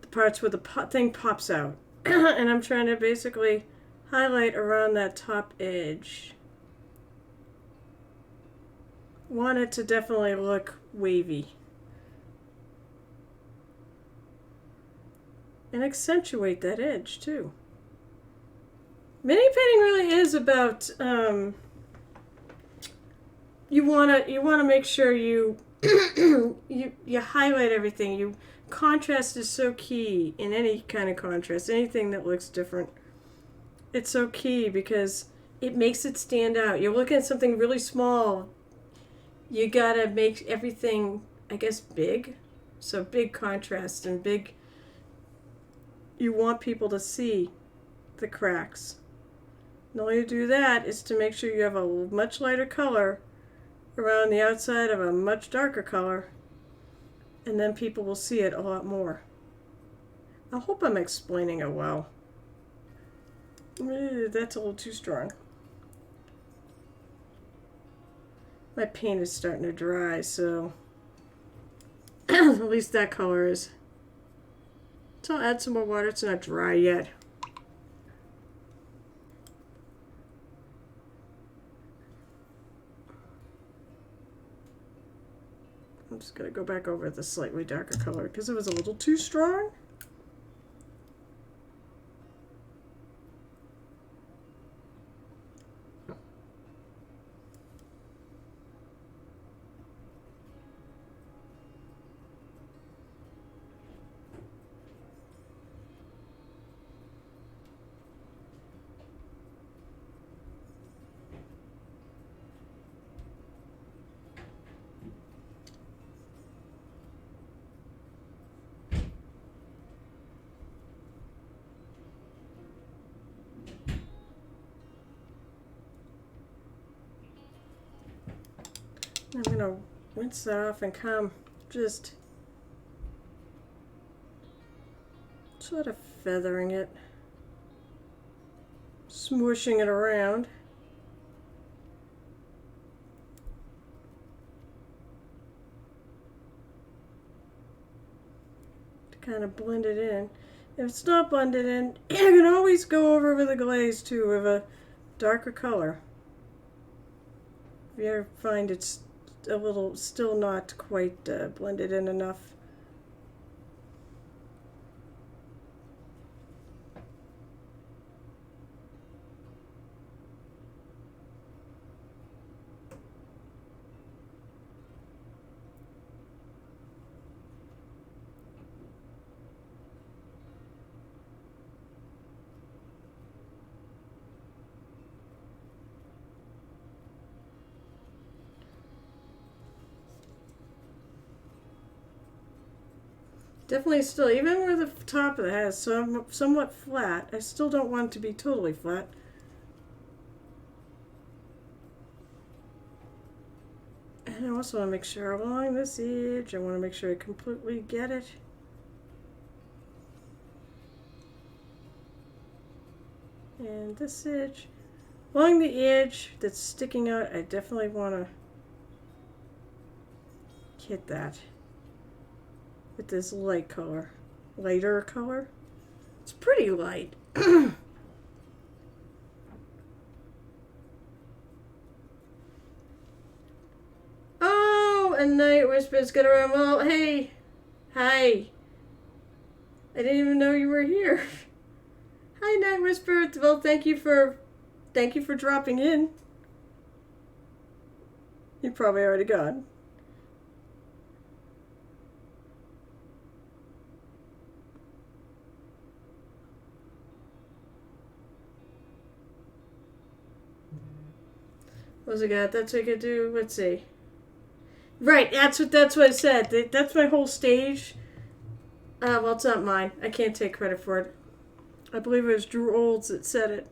the parts where the thing pops out. And I'm trying to basically highlight around that top edge. Want it to definitely look wavy. And accentuate that edge too. Mini painting really is about you wanna make sure you you highlight everything. Contrast is so key in any kind of contrast, anything that looks different. It's so key because it makes it stand out. You're looking at something really small. You gotta make everything, I guess, big. So big contrast and big. You want people to see the cracks. And the way to do that is to make sure you have a much lighter color around the outside of a much darker color, and then people will see it a lot more. I hope I'm explaining it well. That's a little too strong. My paint is starting to dry, so at least that color is. So I'll add some more water. It's not dry yet. I'm just going to go back over the slightly darker color because it was a little too strong. I'm going to rinse that off and come just sort of feathering it, smooshing it around. To kind of blend it in. If it's not blended in, you can always go over with a glaze too of a darker color. If you ever find it's a little still not quite blended in enough. Definitely still, even where the top of the head is somewhat flat, I still don't want it to be totally flat. And I also want to make sure along this edge, I want to make sure I completely get it. And this edge, along the edge that's sticking out, I definitely want to hit that with this light color, lighter color. It's pretty light. Oh, and Night Whisper's get around. Well, hey, hi. I didn't even know you were here. Hi, Night Whisper. Well, thank you for dropping in. You're probably already gone. What's it got? That's what I could do. Let's see. Right, that's what I said. That's my whole stage. Well, it's not mine. I can't take credit for it. I believe it was Drew Olds that said it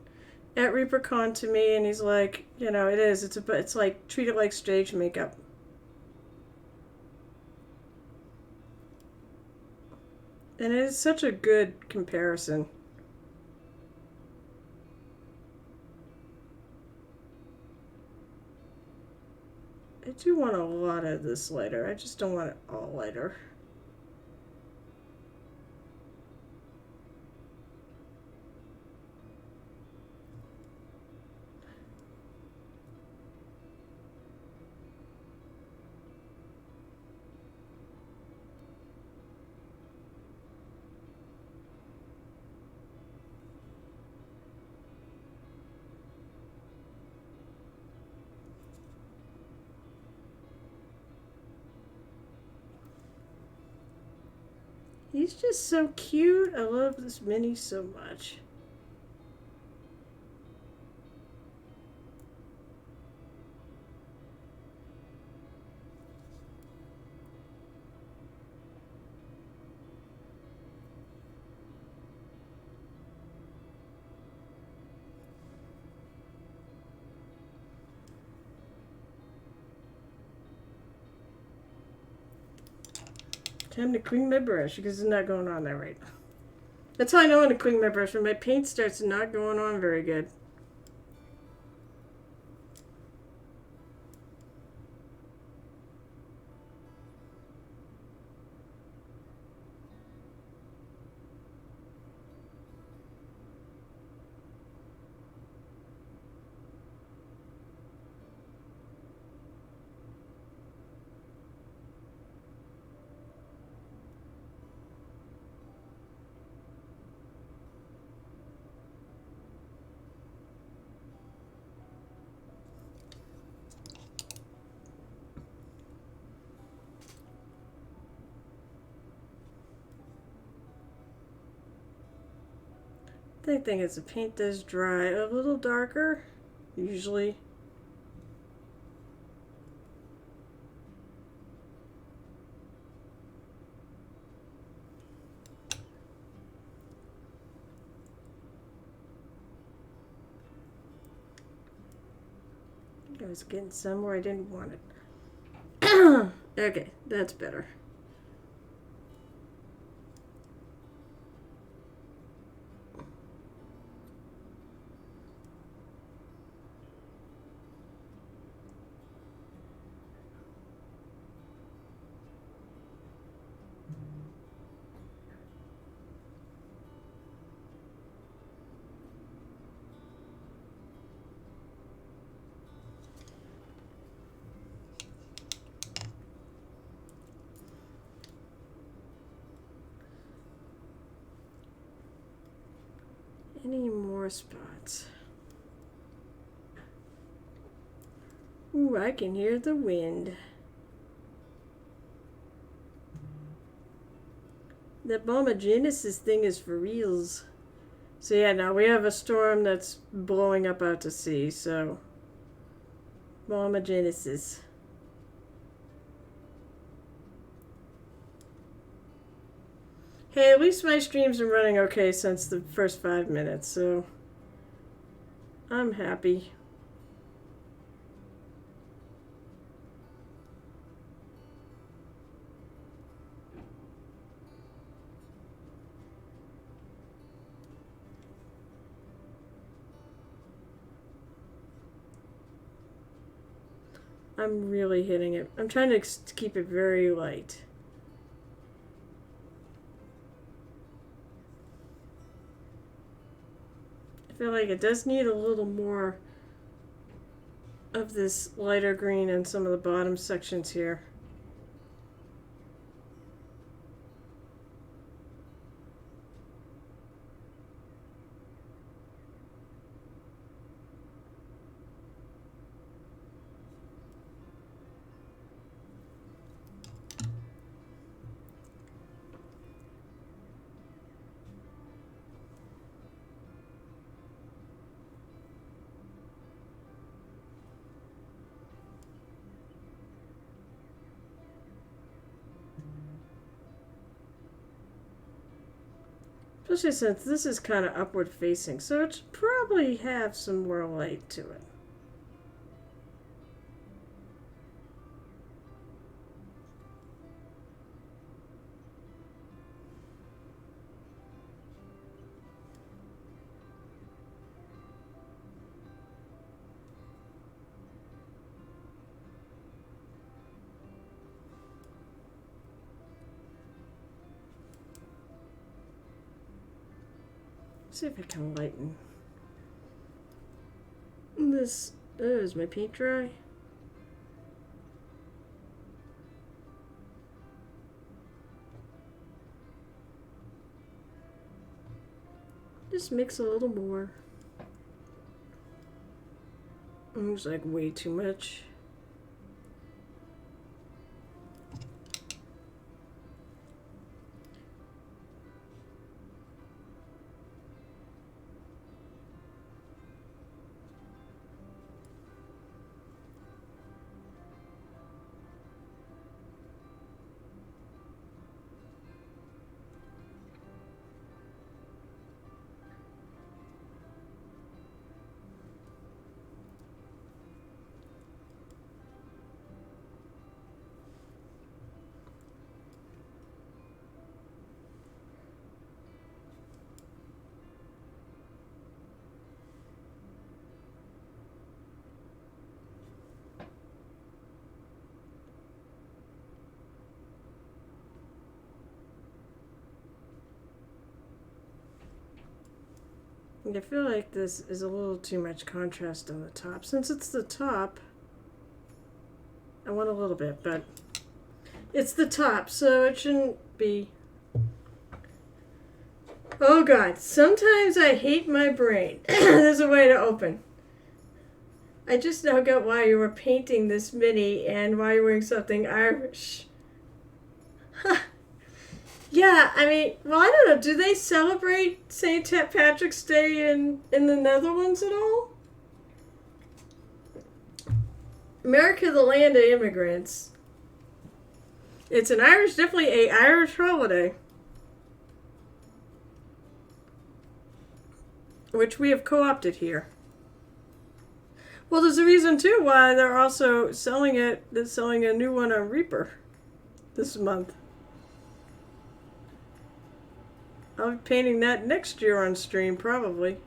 at ReaperCon to me, and he's like, you know, it is. It's like treat it like stage makeup. And it is such a good comparison. I do want a lot of this lighter. I just don't want it all lighter. He's just so cute. I love this mini so much. Time to clean my brush because it's not going on there right now. That's how I know when to clean my brush, when my paint starts not going on very good. The thing is, the paint does dry a little darker, usually. I was getting somewhere I didn't want it. Okay, that's better. Any more spots? Ooh, I can hear the wind. That Bomba Genesis thing is for reals. So yeah, now we have a storm that's blowing up out to sea, so Bomba Genesis. Hey, at least my streams are running okay since the first 5 minutes, so I'm happy. I'm really hitting it. I'm trying to keep it very light. I feel like it does need a little more of this lighter green in some of the bottom sections here. Especially since this is kind of upward facing, so it should probably have some more light to it. See if I can lighten this. Oh, is my paint dry? Just mix a little more. Looks like way too much. I feel like this is a little too much contrast on the top. Since it's the top, I want a little bit, but it's the top, so it shouldn't be. Oh God, sometimes I hate my brain. There's a way to open. I just now got why you were painting this mini and why you're wearing something Irish. Huh. Yeah, I mean, well, I don't know. Do they celebrate St. Patrick's Day in the Netherlands at all? America, the land of immigrants. It's an Irish, definitely a Irish holiday. Which we have co-opted here. Well, there's a reason, too, why they're also selling it. They're selling a new one on Reaper this month. I'll be painting that next year on stream, probably.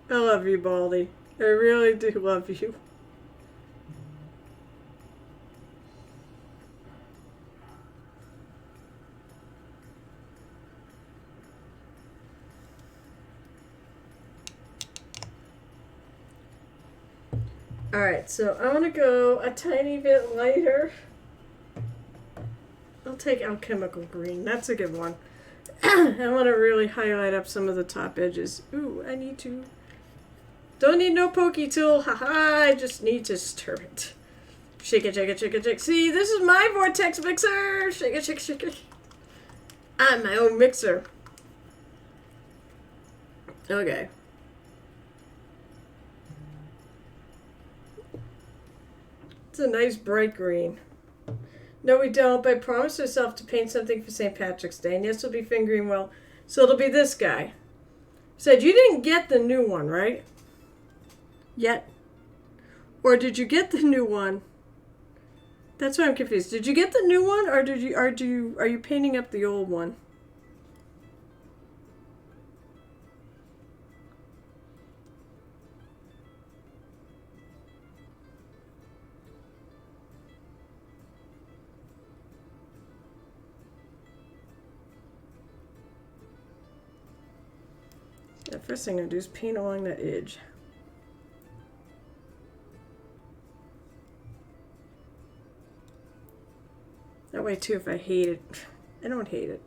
I love you, Baldy. I really do love you. Alright, so I want to go a tiny bit lighter. I'll take alchemical green. That's a good one. I want to really highlight up some of the top edges. Ooh, I need to. Don't need no pokey tool. Haha, I just need to stir it. Shake it, shake it, shake it, shake it. See, this is my vortex mixer. Shake it, shake it, shake it. I'm my own mixer. Okay. It's a nice bright green. No, we don't, but I promised myself to paint something for St. Patrick's Day, and yes, it'll be Finn Greenwell. So it'll be this guy. Said you didn't get the new one, right? Yet. Or did you get the new one? That's why I'm confused. Did you get the new one, or are you painting up the old one? The first thing I'm going to do is paint along that edge. That way too, if I hate it, I don't hate it.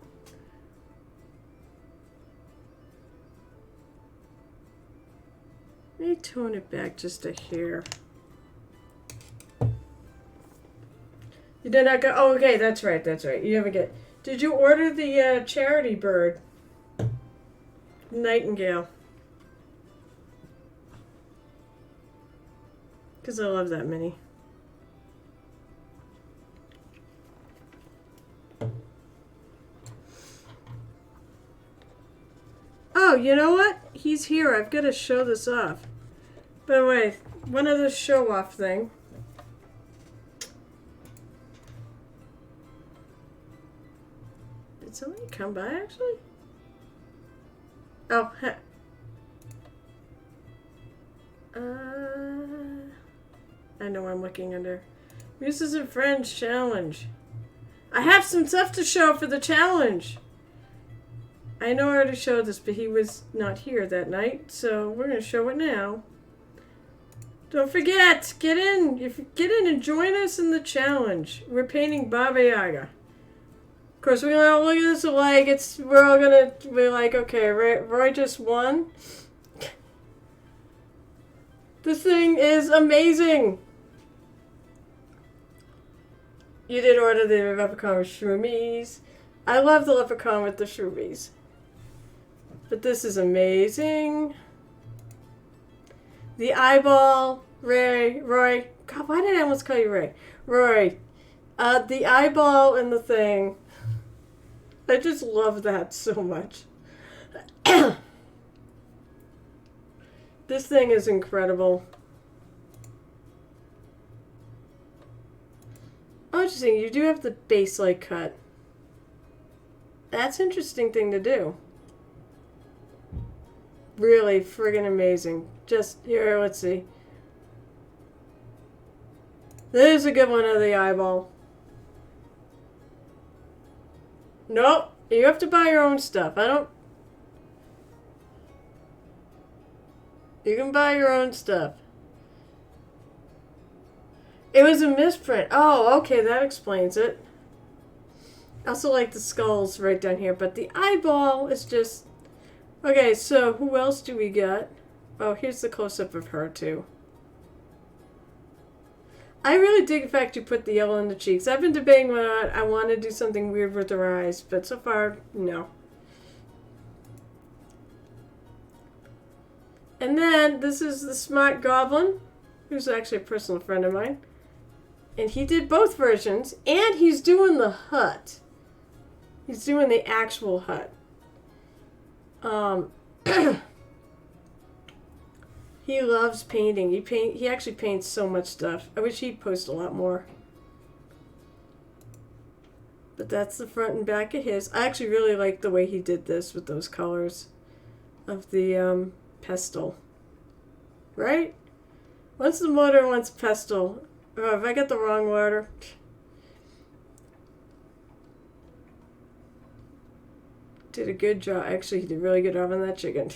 Let me tone it back just a hair. You did not go, oh, okay, that's right, that's right. You haven't get, did you order the charity bird? Nightingale. Because I love that mini. Oh, you know what? He's here. I've got to show this off. By the way, one other show off thing. Did somebody come by actually? Oh, I know I'm looking under. Muses and Friends Challenge. I have some stuff to show for the challenge. I know I already showed this, but he was not here that night, so we're going to show it now. Don't forget, get in and join us in the challenge. We're painting Baba Yaga. Of course, we're gonna look at this like we're all gonna be like, okay, Roy just won. This thing is amazing. You did order the leprechaun with shroomies. I love the leprechaun with the shroomies. But this is amazing. The eyeball, Roy. God, why did I almost call you Ray? Roy. The eyeball and the thing. I just love that so much. This thing is incredible. Oh, interesting. You do have the base like cut. That's an interesting thing to do. Really friggin' amazing. Just here, let's see. There's a good one of the eyeball. Nope. You have to buy your own stuff. You can buy your own stuff. It was a misprint. Oh, okay, that explains it. I also like the skulls right down here, but the eyeball is just... Okay, so who else do we got? Oh, here's the close-up of her, too. I really dig the fact you put the yellow in the cheeks. I've been debating whether or not I want to do something weird with her eyes, but so far, no. And then, this is the smart Goblin, who's actually a personal friend of mine. And he did both versions, and he's doing the hut. He's doing the actual hut. He loves painting. He actually paints so much stuff. I wish he'd post a lot more. But that's the front and back of his. I actually really like the way he did this with those colors of the pestle. Right? One's the mortar, one's pestle. Oh, if I get the wrong order. Did a good job. Actually, he did a really good job on that chicken.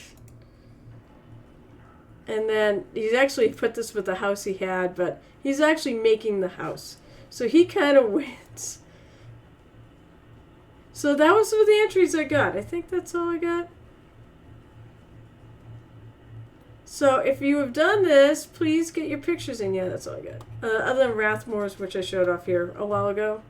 And then he's actually put this with the house he had, but he's actually making the house. So he kind of wins. So that was some of the entries I got. I think that's all I got. So if you have done this, please get your pictures in. Yeah, that's all I got. Other than Rathmore's, which I showed off here a while ago.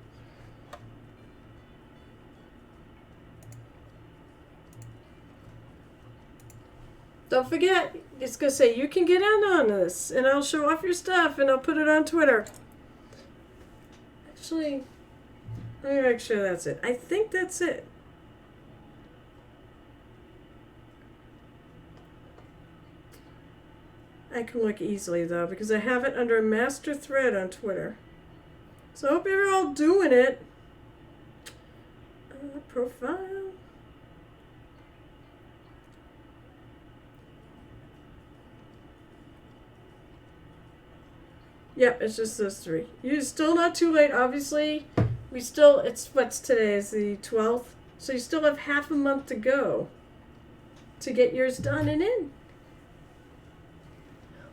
Don't forget, it's going to say you can get in on this, and I'll show off your stuff, and I'll put it on Twitter. Actually, let me make sure that's it. I think that's it. I can look easily, though, because I have it under a master thread on Twitter. So I hope you're all doing it. Profile. Yep, it's just those three. You're still not too late, obviously. What's today, is the 12th? So you still have half a month to go to get yours done and in.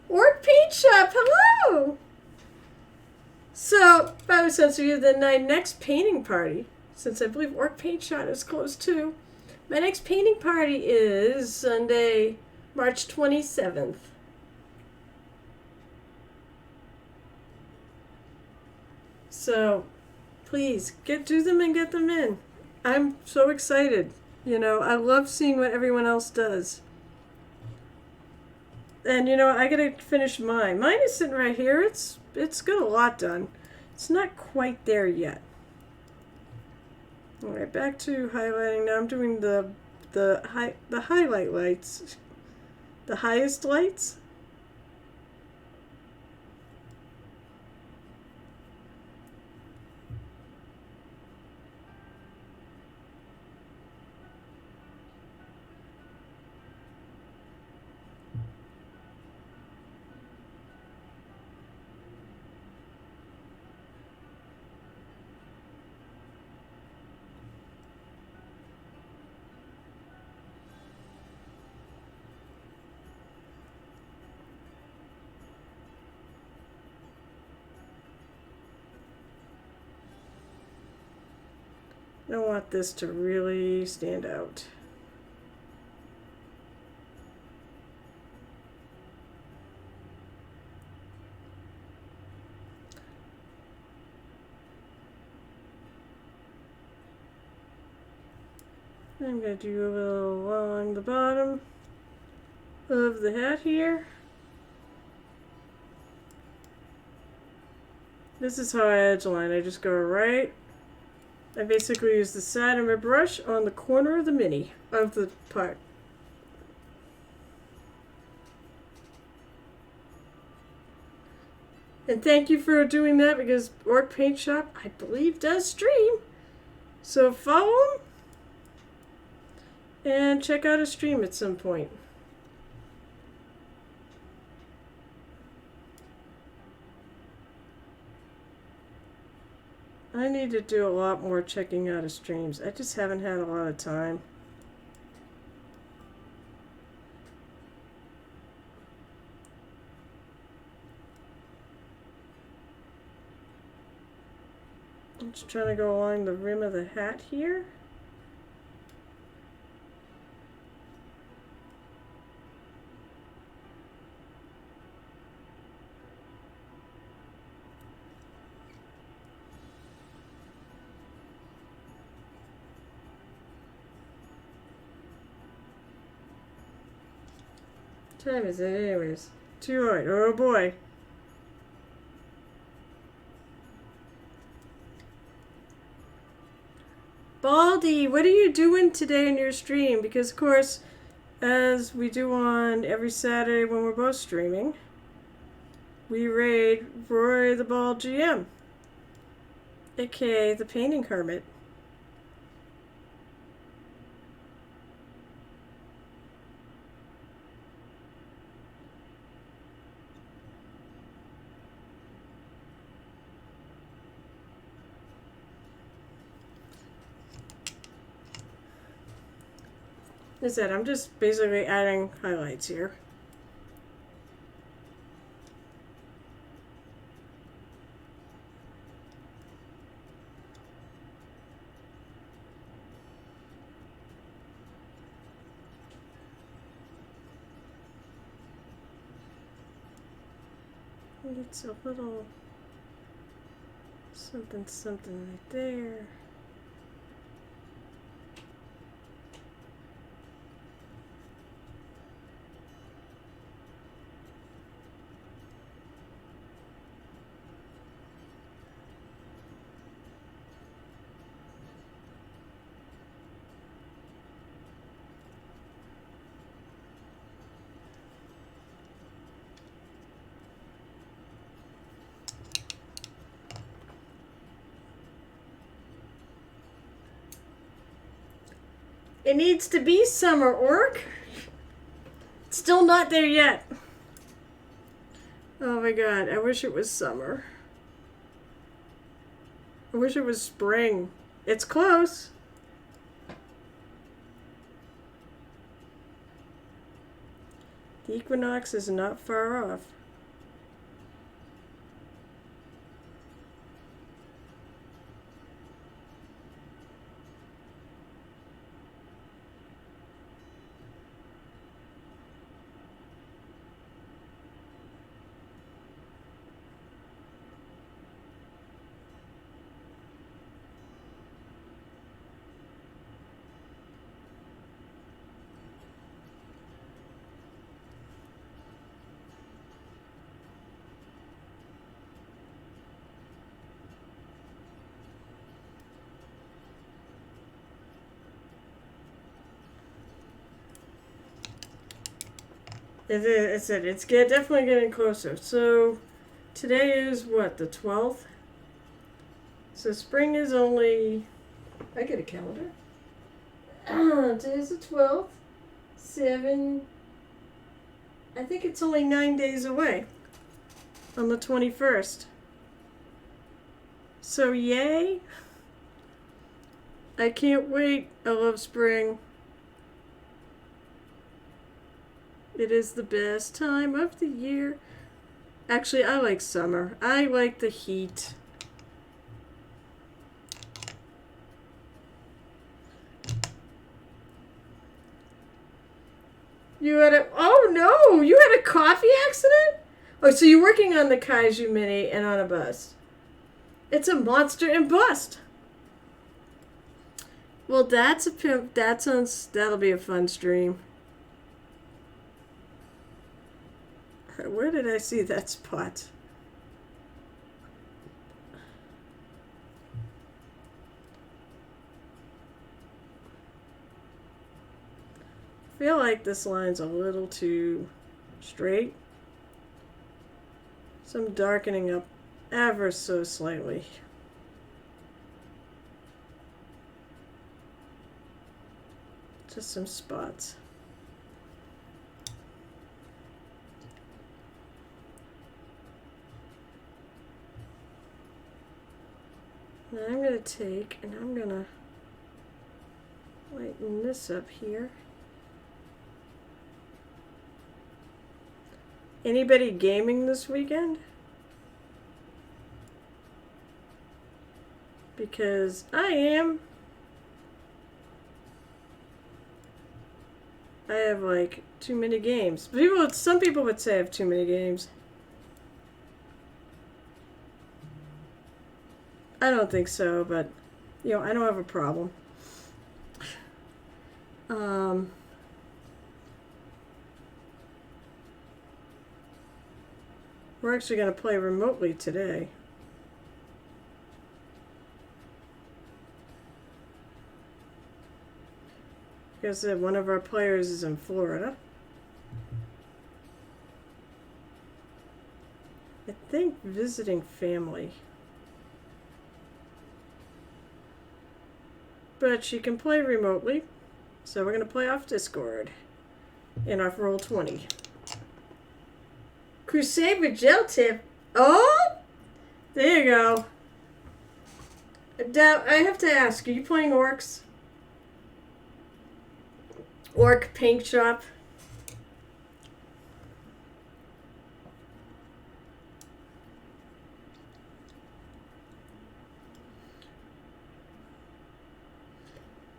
Orc Paint Shop, hello! So, by the sense of you, then my next painting party, since I believe Orc Paint Shop is close too, my next painting party is Sunday, March 27th. So, please, do them and get them in. I'm so excited. You know, I love seeing what everyone else does. And, you know, I gotta finish mine. Mine is sitting right here. It's got a lot done. It's not quite there yet. All right, back to highlighting. Now I'm doing the highlight lights. The highest lights. I want this to really stand out. I'm going to do a little along the bottom of the hat here. This is how I edge line. I just go right. I basically use the side of my brush on the corner of the mini of the part. And thank you for doing that because Orc Paint Shop, I believe, does stream. So follow them and check out a stream at some point. I need to do a lot more checking out of streams. I just haven't had a lot of time. I'm just trying to go along the rim of the hat here. What time is it anyways? 2:08. Oh boy. Baldy, what are you doing today in your stream? Because of course, as we do on every Saturday when we're both streaming, we raid Roy the Bald GM, aka the Painting Hermit. As I said, I'm just basically adding highlights here. It's a little something right there. It needs to be summer, Orc. It's still not there yet. Oh my god, I wish it was summer. I wish it was spring. It's close. The equinox is not far off. It's definitely getting closer. So today is what, the 12th? So spring is only, I get a calendar. Today's the 12th. 7, I think it's only 9 days away. On the 21st. So yay. I can't wait. I love spring. It is the best time of the year. Actually, I like summer. I like the heat. You had a... Oh, no! You had a coffee accident? Oh, so you're working on the Kaiju Mini and on a bus. It's a monster and bust. Well, that's a pimp. That'll be a fun stream. Where did I see that spot? I feel like this line's a little too straight. So I'm darkening up ever so slightly. Just some spots. Now I'm going to take and I'm going to lighten this up here. Anybody gaming this weekend? Because I am. I have like too many games. Some people would say I have too many games. I don't think so, but you know, I don't have a problem. We're actually going to play remotely today. Because one of our players is in Florida. I think visiting family. But she can play remotely. So we're going to play off Discord in our Roll20. Crusade with gel tip. Oh! There you go. I have to ask, are you playing Orcs? Orc Paint Shop?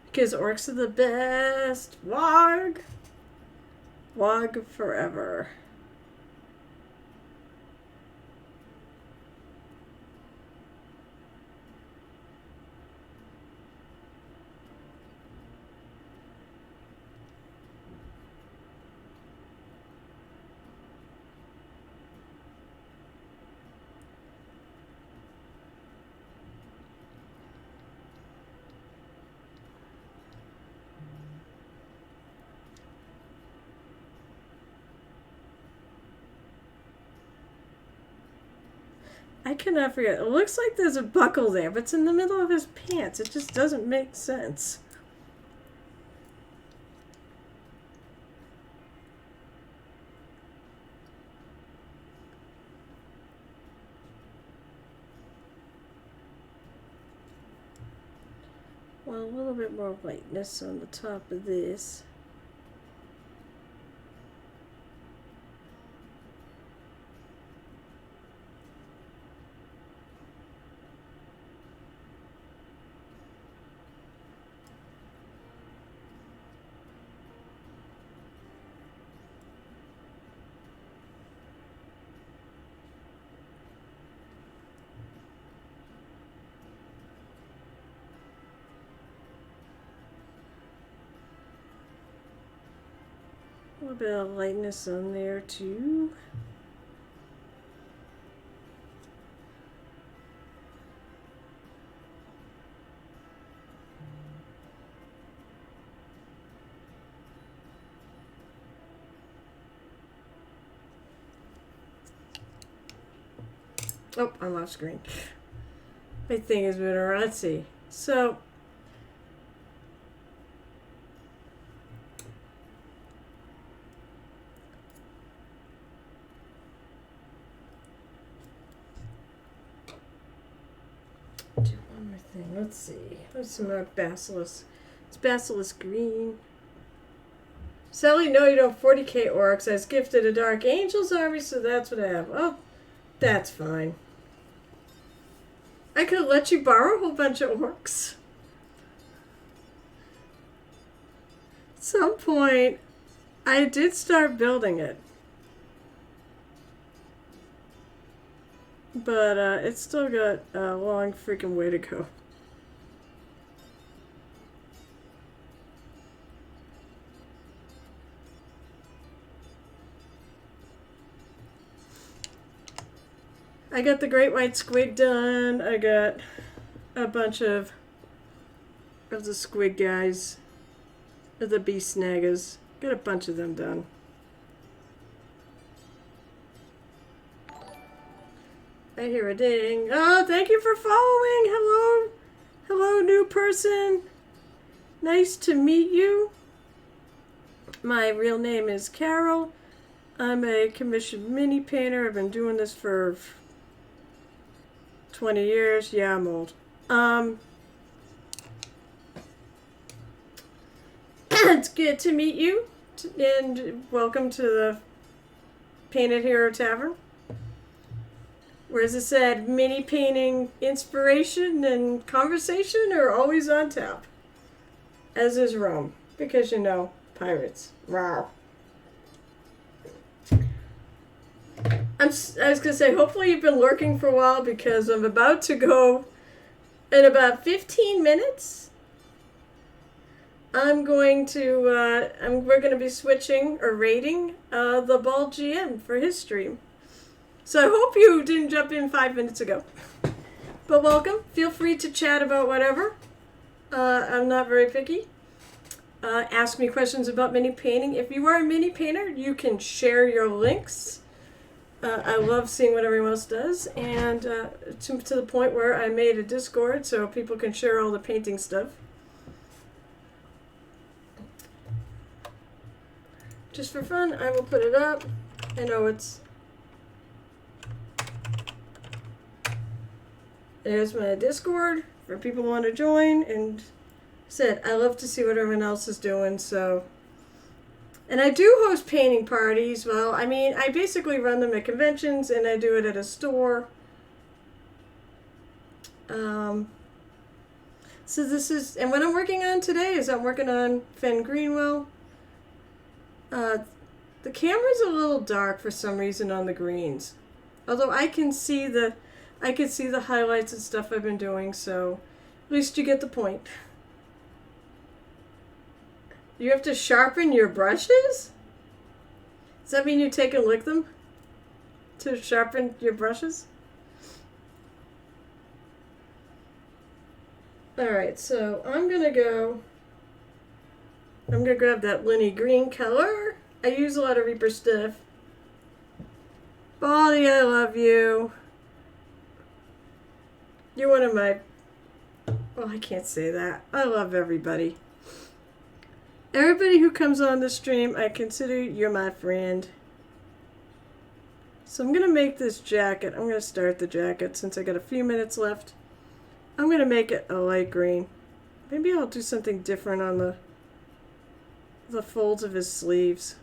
Because Orcs are the best. Wog! Wog forever. I cannot forget. It looks like there's a buckle there, but it's in the middle of his pants. It just doesn't make sense. Well, a little bit more lightness on the top of this. A little bit of lightness on there too. Oh, I'm off screen. My thing has been around. Let's see. So do one more thing. Let's see. What's some more Basilisk? It's Basilisk Green. Sally, no, you don't. 40k orcs. I was gifted a Dark Angels army, so that's what I have. Oh, that's fine. I could let you borrow a whole bunch of orcs. At some point, I did start building it. But it's still got a long freaking way to go. I got the great white squid done. I got a bunch of the squid guys, of the bee snaggers. Got a bunch of them done. I hear a ding. Oh, thank you for following. Hello. Hello, new person. Nice to meet you. My real name is Carol. I'm a commissioned mini painter. I've been doing this for 20 years. Yeah, I'm old. It's good to meet you, and welcome to the Painted Hero Tavern. Where, as I said, mini painting inspiration and conversation are always on tap. As is Rome, because you know, pirates. Rawr. I was gonna say, hopefully you've been lurking for a while, because I'm about to go in about 15 minutes. We're going to be switching or rating the Bald GM for his stream. So I hope you didn't jump in 5 minutes ago. But welcome. Feel free to chat about whatever. I'm not very picky. Ask me questions about mini painting. If you are a mini painter, you can share your links. I love seeing what everyone else does. And to the point where I made a Discord so people can share all the painting stuff. Just for fun, I will put it up. I know it's... There's my Discord for people who want to join, and said I love to see what everyone else is doing. So, and I do host painting parties. Well, I mean, I basically run them at conventions, and I do it at a store. So this is, and what I'm working on today is I'm working on Greenwell. The camera's a little dark for some reason on the greens, although I can see the highlights and stuff I've been doing, so at least you get the point. You have to sharpen your brushes? Does that mean you take and lick them to sharpen your brushes? Alright, so I'm gonna grab that Linny green color. I use a lot of Reaper stuff. Baldy, I love you. You're one of my... Well, I can't say that. I love everybody. Everybody who comes on the stream, I consider you're my friend. So I'm going to make this jacket. I'm going to start the jacket since I got a few minutes left. I'm going to make it a light green. Maybe I'll do something different on the folds of his sleeves.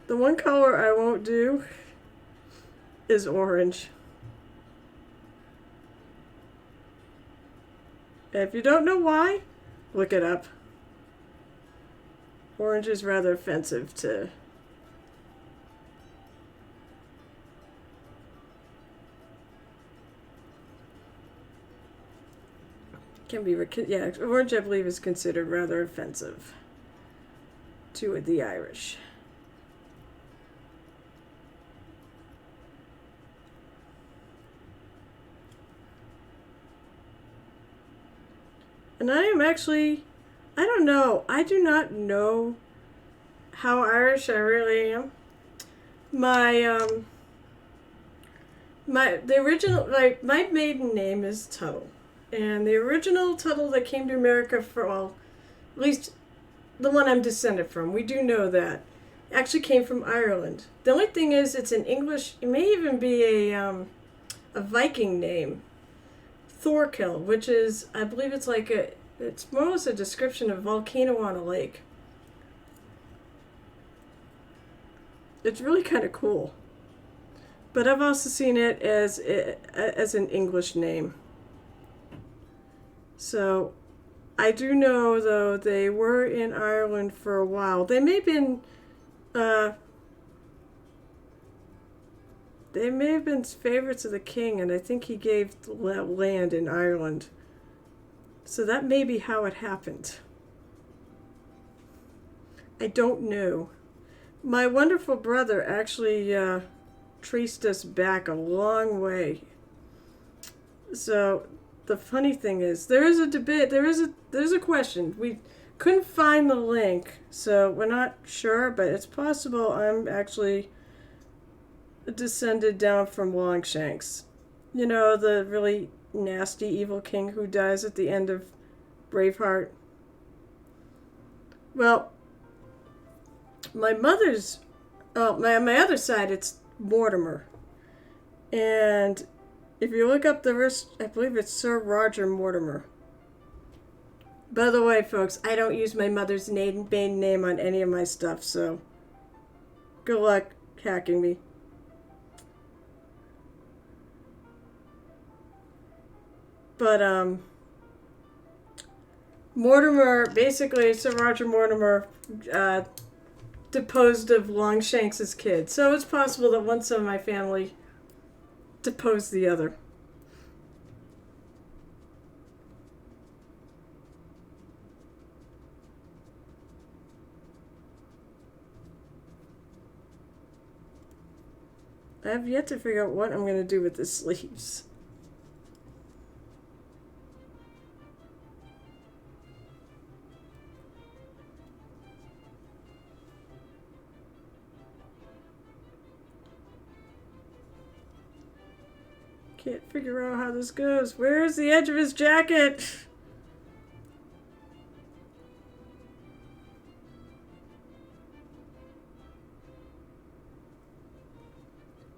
The one color I won't do is orange. And if you don't know why, look it up. Orange is rather offensive to... Can be, yeah, orange I believe is considered rather offensive to the Irish. And I am actually, I don't know, I do not know how Irish I really am. My maiden name is Tuttle. And the original Tuttle that came to America for, well, at least the one I'm descended from, we do know that, actually came from Ireland. The only thing is it's an English, it may even be a Viking name. Thorkill, which is, I believe it's like it's more or less a description of volcano on a lake. It's really kind of cool. But I've also seen it as an English name. So, I do know, though, they were in Ireland for a while. Uh, they may have been favorites of the king, and I think he gave the land in Ireland. So that may be how it happened. I don't know. My wonderful brother actually traced us back a long way. So the funny thing is, there is a debate. There's a question. We couldn't find the link, so we're not sure. But it's possible I'm actually descended down from Longshanks. You know, the really nasty evil king who dies at the end of Braveheart. Well, my mother's, my other side, it's Mortimer. And if you look up the rest, I believe it's Sir Roger Mortimer. By the way, folks, I don't use my mother's maiden name on any of my stuff, so good luck hacking me. But, Mortimer, basically, Sir Roger Mortimer, deposed of Longshanks' kid. So it's possible that one side of my family deposed the other. I have yet to figure out what I'm going to do with the sleeves. Can't figure out how this goes. Where's the edge of his jacket?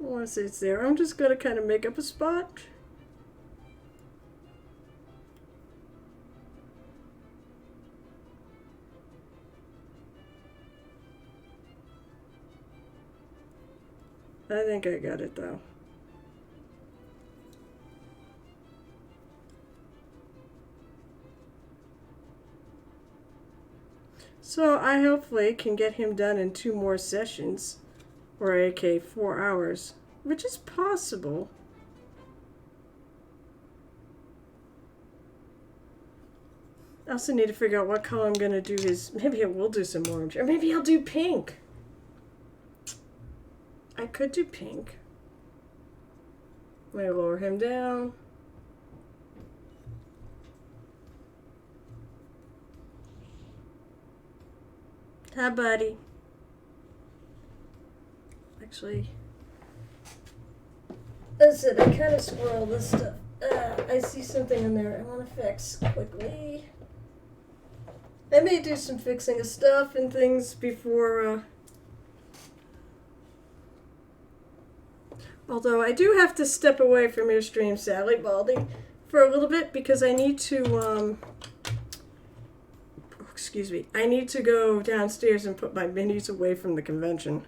I want to say it's there. I'm just going to kind of make up a spot. I think I got it though. So I hopefully can get him done in 2 more sessions, or AK 4 hours, which is possible. I also need to figure out what color I'm going to do his. Maybe I will do some orange, or maybe I'll do pink. I could do pink. I'm going to lower him down. Hi, buddy. Actually, listen, I kind of squirreled this stuff. I see something in there I want to fix quickly. I may do some fixing of stuff and things before, although I do have to step away from your stream, sadly, Baldy, for a little bit because I need to, excuse me, I need to go downstairs and put my minis away from the convention.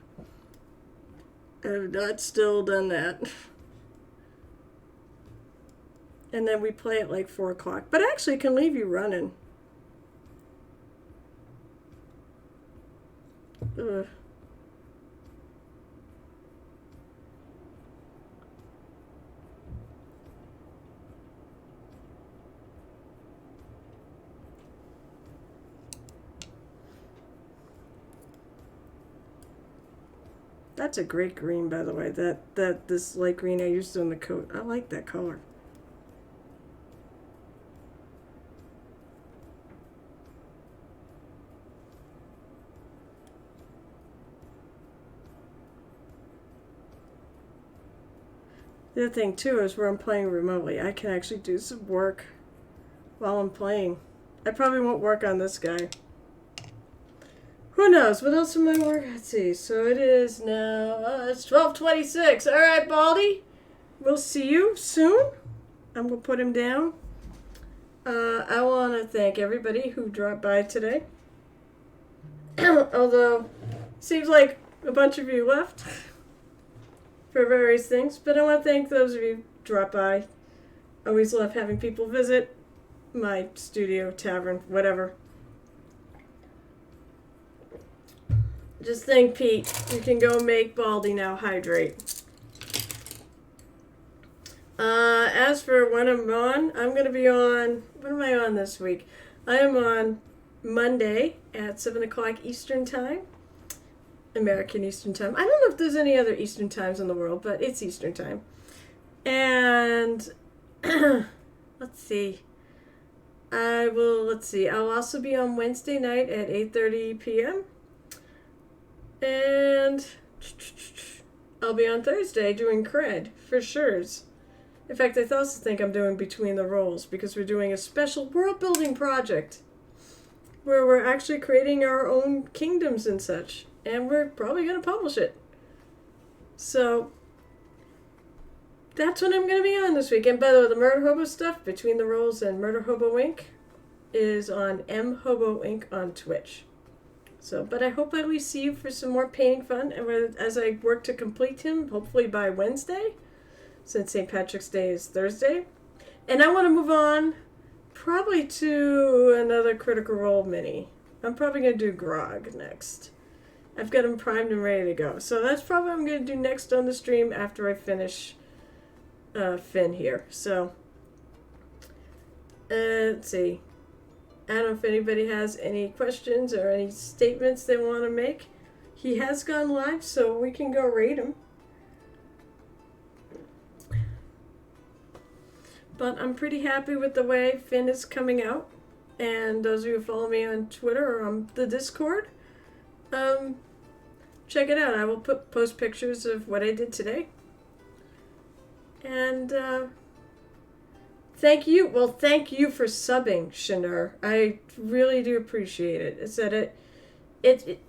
I have not still done that. And then we play at like 4 o'clock. But I actually can leave you running. Ugh. That's a great green, by the way. This light green I used on the coat. I like that color. The other thing too is where I'm playing remotely, I can actually do some work while I'm playing. I probably won't work on this guy. Who knows? What else am I working? Let's see. So it is now, it's 12:26. All right, Baldy. We'll see you soon. I'm going to put him down. I want to thank everybody who dropped by today. Although, seems like a bunch of you left for various things. But I want to thank those of you who dropped by. Always love having people visit. my studio, tavern, whatever. Just think, Pete, you can go make Baldy now hydrate. As for when I'm on, I'm going to be on, what am I on this week? I am on Monday at 7 o'clock Eastern Time. American Eastern Time. I don't know if there's any other Eastern Times in the world, but it's Eastern Time. And let's see. I'll also be on Wednesday night at 8:30 p.m. And I'll be on Thursday doing cred for sure. In fact, I also think I'm doing Between the Rolls because we're doing a special world building project where we're actually creating our own kingdoms and such. And we're probably going to publish it. So that's what I'm going to be on this week. And by the way, the Murder Hobo stuff, Between the Rolls and Murder Hobo Inc. is on M Hobo Inc. on Twitch. So, but I hope I at least see you for some more painting fun. And as I work to complete him, hopefully by Wednesday, since St. Patrick's Day is Thursday. And I want to move on probably to another Critical Role mini. I'm probably going to do Grog next. I've got him primed and ready to go. So that's probably what I'm going to do next on the stream after I finish Finn here. So, let's see. I don't know if anybody has any questions or any statements they want to make. He has gone live, so we can go rate him. But I'm pretty happy with the way Finn is coming out. And those of you who follow me on Twitter or on the Discord, check it out. I will post pictures of what I did today. And thank you. Well, thank you for subbing, Shanur. I really do appreciate it. It's that it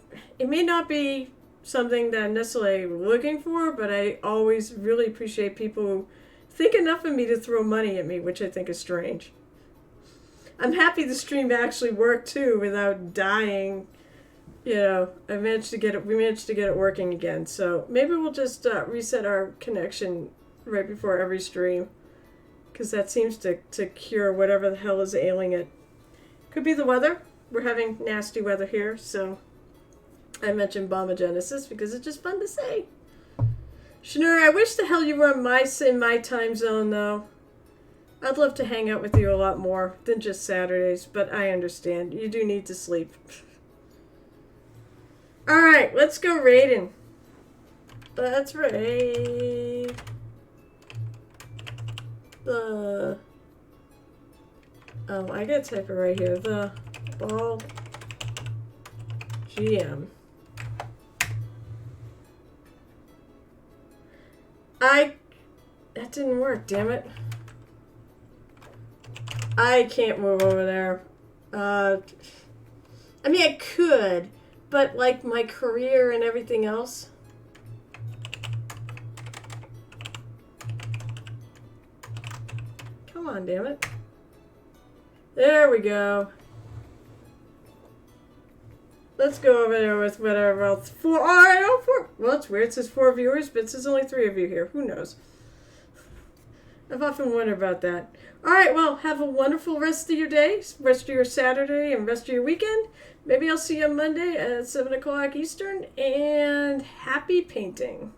may not be something that I'm necessarily looking for, but I always really appreciate people who think enough of me to throw money at me, which I think is strange. I'm happy the stream actually worked too without dying. You know, we managed to get it working again. So maybe we'll just reset our connection right before every stream, because that seems to cure whatever the hell is ailing it. Could be the weather. We're having nasty weather here, so I mentioned bombogenesis because it's just fun to say. Shanur, I wish the hell you were in my time zone, though. I'd love to hang out with you a lot more than just Saturdays, but I understand. You do need to sleep. Alright, let's go raiding. Let's raid the... Oh, I gotta type it right here. The Ball GM. That didn't work, damn it. I can't move over there. I mean, I could, but like my career and everything else. Come on, damn it. There we go. Let's go over there with whatever else. Four. Well, it's weird. It says 4 viewers, but it says only 3 of you here. Who knows? I've often wondered about that. All right, well, have a wonderful rest of your day, rest of your Saturday, and rest of your weekend. Maybe I'll see you on Monday at 7 o'clock Eastern, and happy painting.